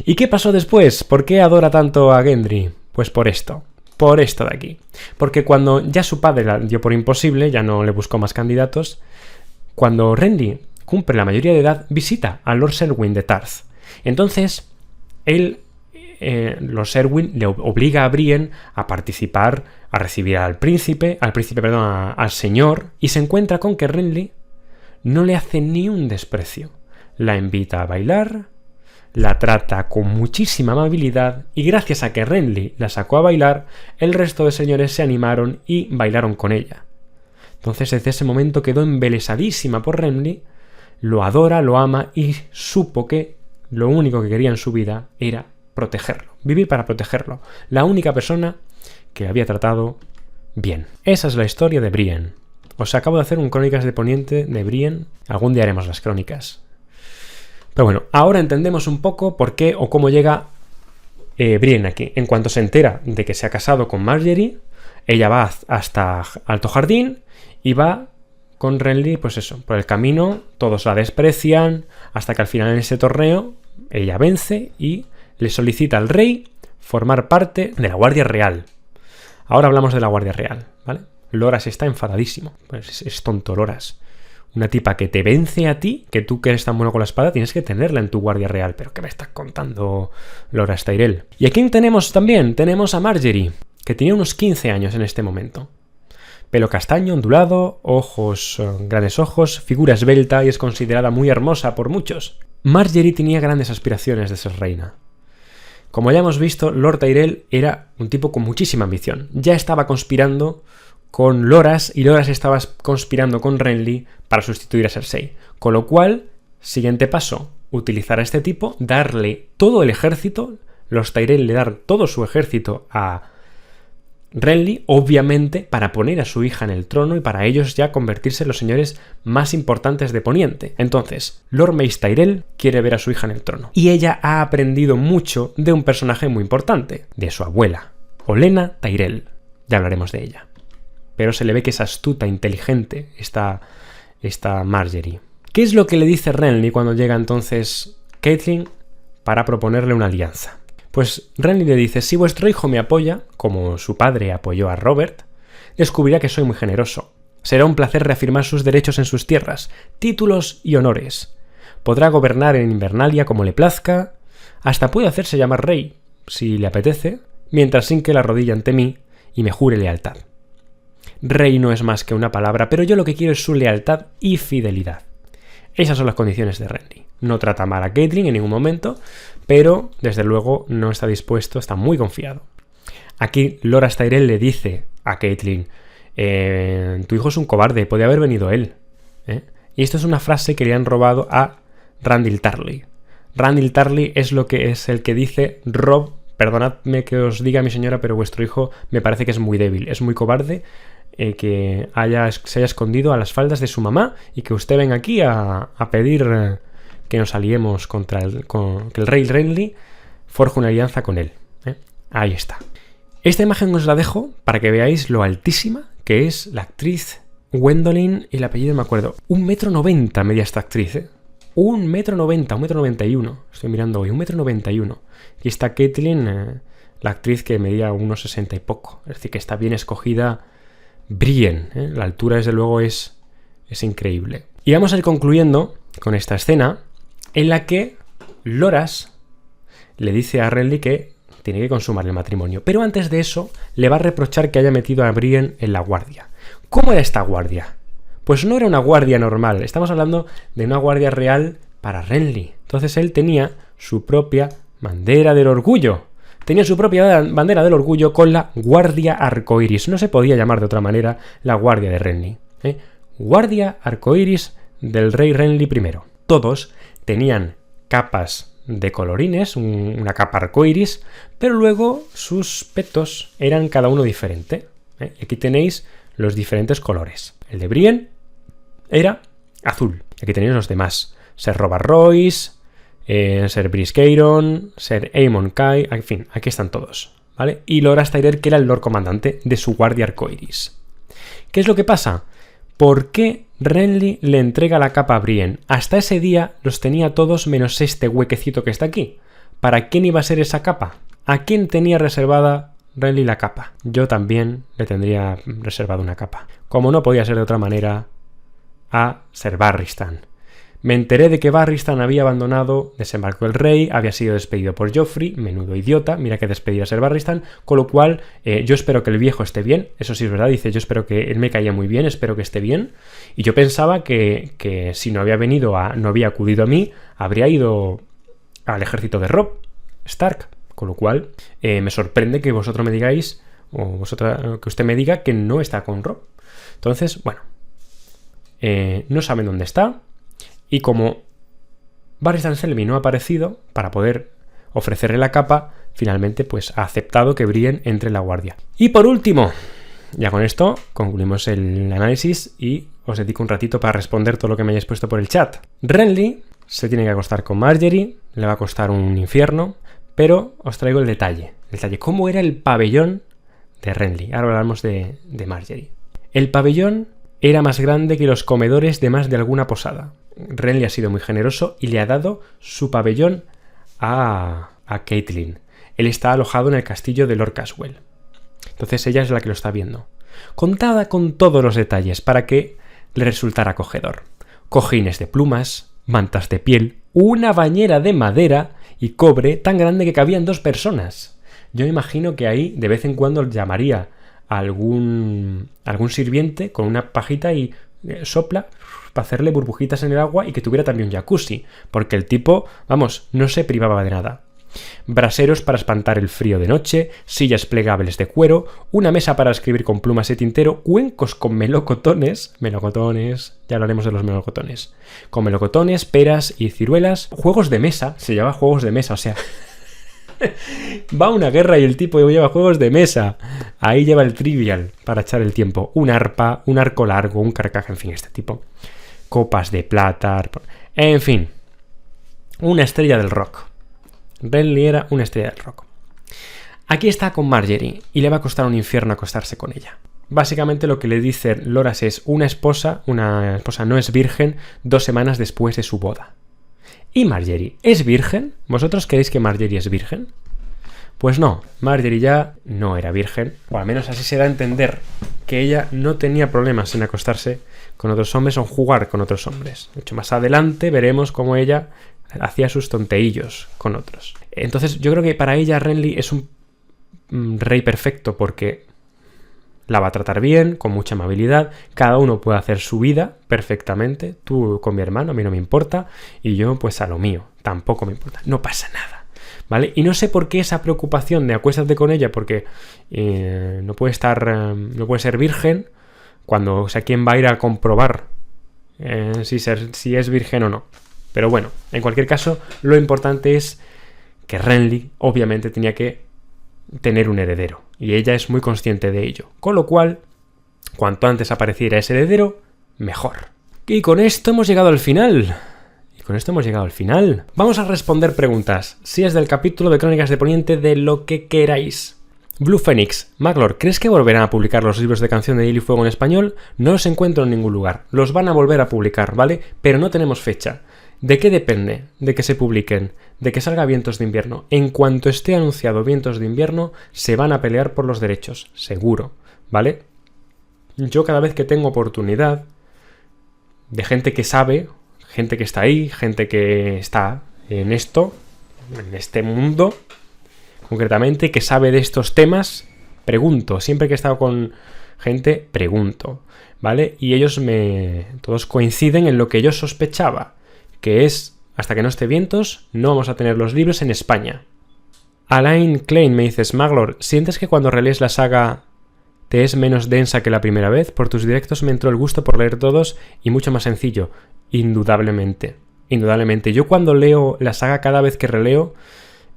¿Y qué pasó después? ¿Por qué adora tanto a Gendry? Pues por esto de aquí. Porque cuando ya su padre la dio por imposible, ya no le buscó más candidatos, cuando Renly cumple la mayoría de edad, visita a Lord Selwyn de Tarth. Entonces, Lord Selwyn le obliga a Brienne a participar, a recibir al señor, y se encuentra con que Renly no le hace ni un desprecio. La invita a bailar, la trata con muchísima amabilidad, y gracias a que Renly la sacó a bailar, el resto de señores se animaron y bailaron con ella. Entonces, desde ese momento quedó embelesadísima por Renly, lo adora, lo ama y supo que lo único que quería en su vida era protegerlo, vivir para protegerlo. La única persona que había tratado bien. Esa es la historia de Brienne. Os acabo de hacer un Crónicas de Poniente de Brienne. Algún día haremos las crónicas. Pero bueno, ahora entendemos un poco por qué o cómo llega Brienne aquí. En cuanto se entera de que se ha casado con Margaery, ella va hasta Alto Jardín y va con Renly, pues eso, por el camino todos la desprecian, hasta que al final en ese torneo ella vence y le solicita al rey formar parte de la Guardia Real. Ahora hablamos de la Guardia Real, ¿vale? Loras está enfadadísimo, pues es tonto Loras. Una tipa que te vence a ti, que tú que eres tan bueno con la espada, tienes que tenerla en tu Guardia Real. ¿Pero qué me estás contando, Loras Tyrell? ¿Y a quién tenemos también? Tenemos a Margaery, que tenía unos 15 años en este momento. Pelo castaño, ondulado, grandes ojos, figura esbelta y es considerada muy hermosa por muchos. Margaery tenía grandes aspiraciones de ser reina. Como ya hemos visto, Lord Tyrell era un tipo con muchísima ambición. Ya estaba conspirando con Loras y Loras estaba conspirando con Renly para sustituir a Cersei. Con lo cual, siguiente paso, utilizar a este tipo, darle todo el ejército, los Tyrell le dan todo su ejército a Renly, obviamente, para poner a su hija en el trono y para ellos ya convertirse en los señores más importantes de Poniente. Entonces, Lord Mace Tyrell quiere ver a su hija en el trono. Y ella ha aprendido mucho de un personaje muy importante, de su abuela, Olenna Tyrell. Ya hablaremos de ella. Pero se le ve que es astuta, inteligente, esta Margaery. ¿Qué es lo que le dice Renly cuando llega entonces Catelyn para proponerle una alianza? Pues Renly le dice, si vuestro hijo me apoya, como su padre apoyó a Robert, descubrirá que soy muy generoso. Será un placer reafirmar sus derechos en sus tierras, títulos y honores. Podrá gobernar en Invernalia como le plazca, hasta puede hacerse llamar rey, si le apetece, mientras hinque la rodilla ante mí y me jure lealtad. Rey no es más que una palabra, pero yo lo que quiero es su lealtad y fidelidad. Esas son las condiciones de Renly. No trata mal a Catelyn en ningún momento, pero desde luego no está dispuesto, está muy confiado. Aquí Loras Tyrell le dice a Catelyn, tu hijo es un cobarde, podía haber venido él. Y esto es una frase que le han robado a Randyll Tarly. Randyll Tarly es el que dice, Robb, perdonadme que os diga mi señora, pero vuestro hijo me parece que es muy débil, es muy cobarde, que se haya escondido a las faldas de su mamá y que usted venga aquí a pedir que nos aliemos que el rey Renly forje una alianza con él. Ahí está. Esta imagen os la dejo para que veáis lo altísima que es la actriz Gwendolyn, y el apellido no me acuerdo. 1,90 m media esta actriz, 1,90 m, 1,91 m. Estoy mirando hoy, 1,91 m. Aquí está Catelyn, la actriz que medía 1,60 y poco. Es decir, que está bien escogida Brienne. La altura, desde luego, es increíble. Y vamos a ir concluyendo con esta escena en la que Loras le dice a Renly que tiene que consumar el matrimonio. Pero antes de eso, le va a reprochar que haya metido a Brienne en la guardia. ¿Cómo era esta guardia? Pues no era una guardia normal. Estamos hablando de una guardia real para Renly. Entonces él tenía su propia bandera del orgullo. Tenía su propia bandera del orgullo con la Guardia Arcoiris. No se podía llamar de otra manera la guardia de Renly. guardia arcoíris del rey Renly I. Todos tenían capas de colorines, una capa arcoíris, pero luego sus petos eran cada uno diferente. Aquí tenéis los diferentes colores. El de Brienne era azul. Aquí tenéis los demás. Ser Robert Royce, Ser Breeze Caron, Ser Aemon Kai, en fin, aquí están todos, ¿vale? Y Loras Tyrell, que era el Lord Comandante de su guardia arcoiris. ¿Qué es lo que pasa? ¿Por qué Renly le entrega la capa a Brienne? Hasta ese día los tenía todos menos este huequecito que está aquí. ¿Para quién iba a ser esa capa? ¿A quién tenía reservada Renly la capa? Yo también le tendría reservada una capa. Como no podía ser de otra manera, a Ser Barristan. Me enteré de que Barristan había abandonado, desembarcó el rey, había sido despedido por Joffrey, menudo idiota, mira que despedir a Ser Barristan, con lo cual yo espero que el viejo esté bien, eso sí es verdad, dice, yo espero que él me caía muy bien, espero que esté bien, y yo pensaba que si no había venido no había acudido a mí, habría ido al ejército de Robb Stark, con lo cual me sorprende que vosotros me digáis, o que usted me diga que no está con Robb. Entonces, bueno, no saben dónde está. Y como Barristan Selmy no ha aparecido para poder ofrecerle la capa, finalmente pues ha aceptado que Brienne entre en la guardia. Y por último, ya con esto concluimos el análisis y os dedico un ratito para responder todo lo que me hayáis puesto por el chat. Renly se tiene que acostar con Margaery, le va a costar un infierno, pero os traigo el detalle. ¿Cómo era el pabellón de Renly? Ahora hablamos de Margaery. El pabellón era más grande que los comedores de más de alguna posada. Renly ha sido muy generoso y le ha dado su pabellón a Catelyn. Él está alojado en el castillo de Lord Caswell. Entonces ella es la que lo está viendo. Contada con todos los detalles para que le resultara acogedor. Cojines de plumas, mantas de piel, una bañera de madera y cobre tan grande que cabían 2 personas. Yo me imagino que ahí de vez en cuando llamaría a algún sirviente con una pajita y sopla para hacerle burbujitas en el agua y que tuviera también un jacuzzi, porque el tipo, vamos, no se privaba de nada. Braseros para espantar el frío de noche, sillas plegables de cuero, una mesa para escribir con plumas de tintero, cuencos con melocotones, ya hablaremos de los melocotones, con melocotones, peras y ciruelas, juegos de mesa, se llama juegos de mesa, o sea, va a una guerra y el tipo lleva juegos de mesa, ahí lleva el trivial para echar el tiempo, un arpa, un arco largo, un carcaj, en fin, este tipo, copas de plata, en fin, una estrella del rock. Renly era una estrella del rock. Aquí está con Margaery y le va a costar un infierno acostarse con ella. Básicamente lo que le dice Loras es una esposa no es virgen 2 semanas después de su boda. ¿Y Margaery es virgen? ¿Vosotros creéis que Margaery es virgen? Pues no, Margaery ya no era virgen, o al menos así se da a entender, que ella no tenía problemas en acostarse con otros hombres o jugar con otros hombres. De hecho, más adelante veremos cómo ella hacía sus tonteillos con otros. Entonces yo creo que para ella Renly es un rey perfecto porque la va a tratar bien, con mucha amabilidad, cada uno puede hacer su vida perfectamente, tú con mi hermano, a mí no me importa, y yo pues a lo mío, tampoco me importa, no pasa nada, ¿vale? Y no sé por qué esa preocupación de acuéstate con ella porque no puede ser virgen, cuando, o sea, ¿quién va a ir a comprobar si es virgen o no? Pero bueno, en cualquier caso, lo importante es que Renly obviamente tenía que tener un heredero, y ella es muy consciente de ello, con lo cual, cuanto antes apareciera ese heredero, mejor. Y con esto hemos llegado al final. Vamos a responder preguntas, si es del capítulo de Crónicas de Poniente, de lo que queráis. Blue Phoenix, Maglor, ¿crees que volverán a publicar los libros de canción de Hielo y Fuego en español? No los encuentro en ningún lugar, los van a volver a publicar, ¿vale? Pero no tenemos fecha. ¿De qué depende de que se publiquen? De que salga Vientos de Invierno. En cuanto esté anunciado Vientos de Invierno, se van a pelear por los derechos, seguro, ¿vale? Yo cada vez que tengo oportunidad de gente que sabe, gente que está ahí, gente que está en esto, en este mundo, concretamente, que sabe de estos temas, pregunto. Siempre que he estado con gente, pregunto, ¿vale? Y ellos todos coinciden en lo que yo sospechaba, que es, hasta que no esté Vientos, no vamos a tener los libros en España. Alain Klein me dice, Maglor, ¿sientes que cuando relees la saga ¿Te es menos densa que la primera vez? Por tus directos me entró el gusto por leer todos y mucho más sencillo. Indudablemente. Indudablemente. Yo cuando leo la saga cada vez que releo,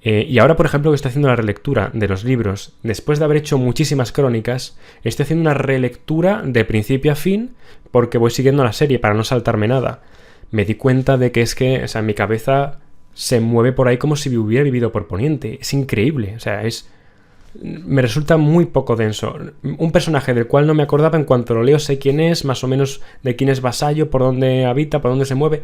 y ahora por ejemplo que estoy haciendo la relectura de los libros, después de haber hecho muchísimas crónicas, estoy haciendo una relectura de principio a fin porque voy siguiendo la serie para no saltarme nada. Me di cuenta de que o sea, mi cabeza se mueve por ahí como si hubiera vivido por Poniente. Es increíble, o sea, me resulta muy poco denso. Un personaje del cual no me acordaba, en cuanto lo leo sé quién es, más o menos de quién es vasallo, por dónde habita, por dónde se mueve.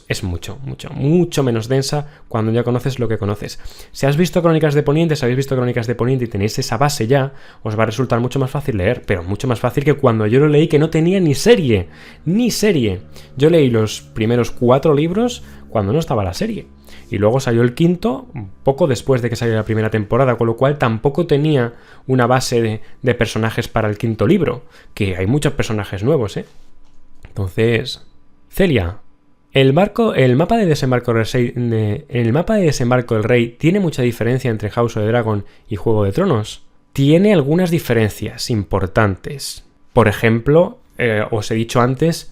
Es mucho menos densa cuando ya conoces lo que conoces. Si has visto Crónicas de Poniente, si habéis visto Crónicas de Poniente y tenéis esa base ya, os va a resultar mucho más fácil leer, pero mucho más fácil que cuando yo lo leí, que no tenía ni serie. Yo leí los primeros 4 libros cuando no estaba la serie. Y luego salió el quinto, poco después de que salió la primera temporada, con lo cual tampoco tenía una base de personajes para el quinto libro, que hay muchos personajes nuevos, ¿eh? Entonces, Celia, el mapa de desembarco del Rey tiene mucha diferencia entre House of the Dragon y Juego de Tronos. Tiene algunas diferencias importantes. Por ejemplo, os he dicho antes,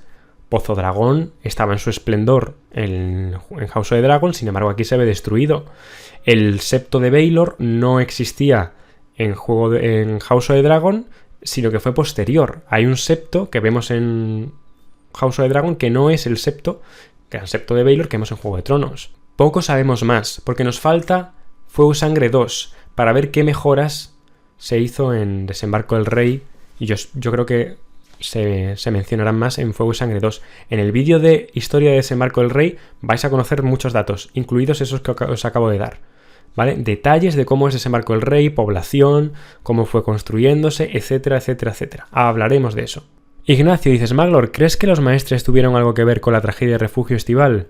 Pozo Dragón estaba en su esplendor en House of the Dragon, sin embargo aquí se ve destruido. El septo de Baelor no existía en House of the Dragon, sino que fue posterior. Hay un septo que vemos en House of the Dragon que no es el septo, que es el septo de Baelor que vemos en Juego de Tronos. Poco sabemos más, porque nos falta Fuego y Sangre 2 para ver qué mejoras se hizo en Desembarco del Rey, y yo creo que se mencionarán más en Fuego y Sangre 2. En el vídeo de Historia de Desembarco del Rey vais a conocer muchos datos, incluidos esos que os acabo de dar, ¿vale? Detalles de cómo es Desembarco del Rey, población, cómo fue construyéndose, etcétera, etcétera, etcétera. Hablaremos de eso. Ignacio, dices, Maglor, ¿crees que los maestres tuvieron algo que ver con la tragedia de Refugio Estival?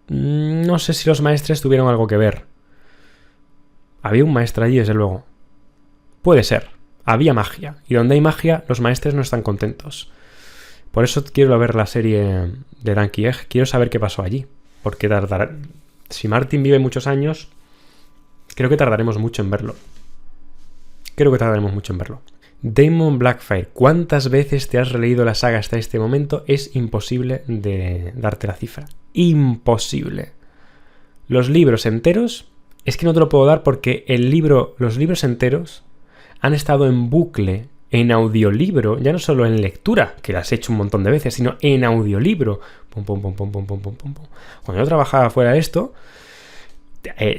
No sé si los maestres tuvieron algo que ver. Había un maestre allí, desde luego. Puede ser. Había magia, y donde hay magia, los maestres no están contentos. Por eso quiero ver la serie de Danky Egg, quiero saber qué pasó allí. Porque si Martin vive muchos años, creo que tardaremos mucho en verlo. Damon Blackfire, ¿cuántas veces te has releído la saga hasta este momento? Es imposible de darte la cifra. Imposible. Los libros enteros, es que no te lo puedo dar porque los libros enteros han estado en bucle, en audiolibro, ya no solo en lectura, que las he hecho un montón de veces, sino en audiolibro. Pum, pum, pum, pum, pum, pum, pum, pum. Cuando yo trabajaba fuera de esto,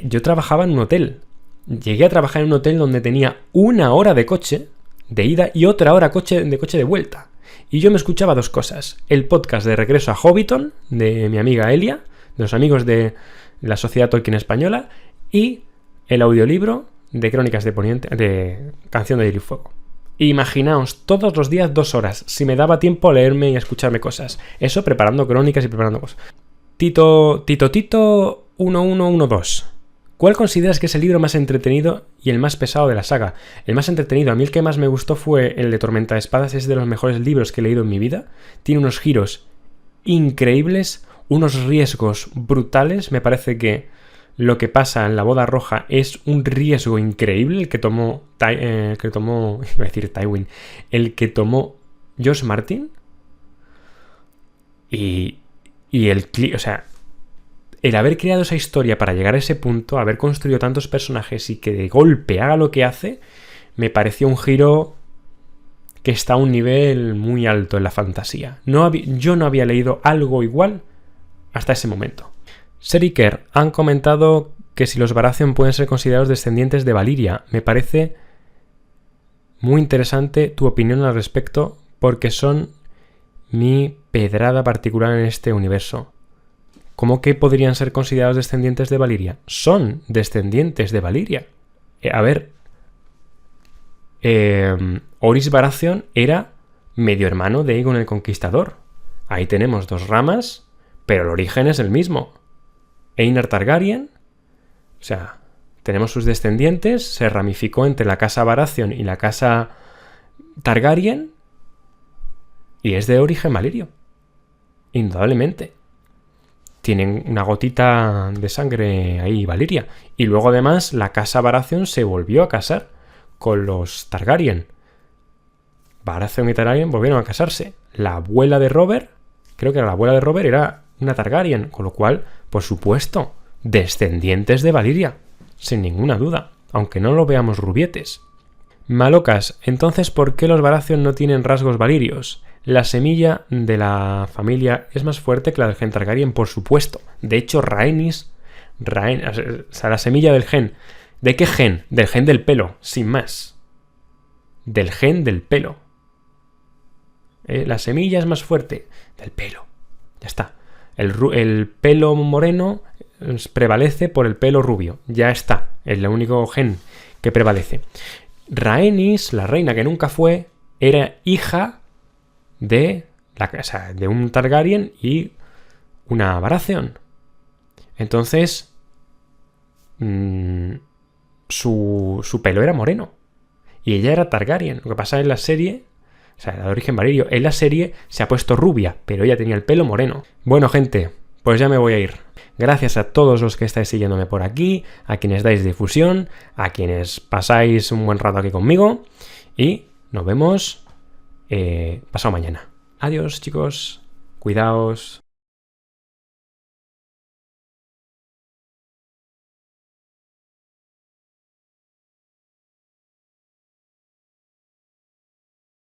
yo trabajaba en un hotel. Llegué a trabajar en un hotel donde tenía 1 hora de coche de ida y otra hora de coche de vuelta. Y yo me escuchaba 2 cosas. El podcast de Regreso a Hobbiton, de mi amiga Elia, de los amigos de la Sociedad Tolkien Española, y el audiolibro de Crónicas de Poniente, de Canción de Hielo y Fuego. Imaginaos, todos los días 2 horas, si me daba tiempo a leerme y a escucharme cosas. Eso preparando crónicas y preparando cosas. Tito 1112. ¿Cuál consideras que es el libro más entretenido y el más pesado de la saga? El más entretenido, a mí el que más me gustó fue el de Tormenta de Espadas, es de los mejores libros que he leído en mi vida. Tiene unos giros increíbles, unos riesgos brutales. Me parece que lo que pasa en la Boda Roja es un riesgo increíble el que tomó George Martin. Y o sea, el haber creado esa historia para llegar a ese punto, haber construido tantos personajes y que de golpe haga lo que hace, me pareció un giro que está a un nivel muy alto en la fantasía. Yo no había leído algo igual hasta ese momento. Seriker, han comentado que si los Baratheon pueden ser considerados descendientes de Valyria. Me parece muy interesante tu opinión al respecto porque son mi pedrada particular en este universo. ¿Cómo que podrían ser considerados descendientes de Valyria? Son descendientes de Valyria. Orys Baratheon era medio hermano de Aegon el Conquistador. Ahí tenemos 2 ramas, pero el origen es el mismo. Einar Targaryen, o sea, tenemos sus descendientes, se ramificó entre la casa Baratheon y la casa Targaryen y es de origen valirio. Indudablemente. Tienen una gotita de sangre ahí valiria. Y luego además la casa Baratheon se volvió a casar con los Targaryen. Baratheon y Targaryen volvieron a casarse. La abuela de Robert, creo que era la abuela de Robert, era una Targaryen, con lo cual, por supuesto, descendientes de Valyria, sin ninguna duda, aunque no lo veamos rubietes. Malocas, entonces, ¿por qué los Baratheon no tienen rasgos valirios? La semilla de la familia es más fuerte que la del gen Targaryen, por supuesto. De hecho, Rhaenys, o sea, la semilla del gen. ¿De qué gen? Del gen del pelo, sin más. Del gen del pelo. La semilla es más fuerte del pelo. Ya está. El pelo moreno prevalece por el pelo rubio. Ya está. Es el único gen que prevalece. Rhaenys, la reina que nunca fue, era hija de de un Targaryen y una Baratheon. Entonces, su pelo era moreno. Y ella era Targaryen. Lo que pasa en la serie, o sea, de origen valirio, en la serie se ha puesto rubia, pero ella tenía el pelo moreno. Bueno, gente, pues ya me voy a ir. Gracias a todos los que estáis siguiéndome por aquí, a quienes dais difusión, a quienes pasáis un buen rato aquí conmigo. Y nos vemos pasado mañana. Adiós, chicos. Cuidaos.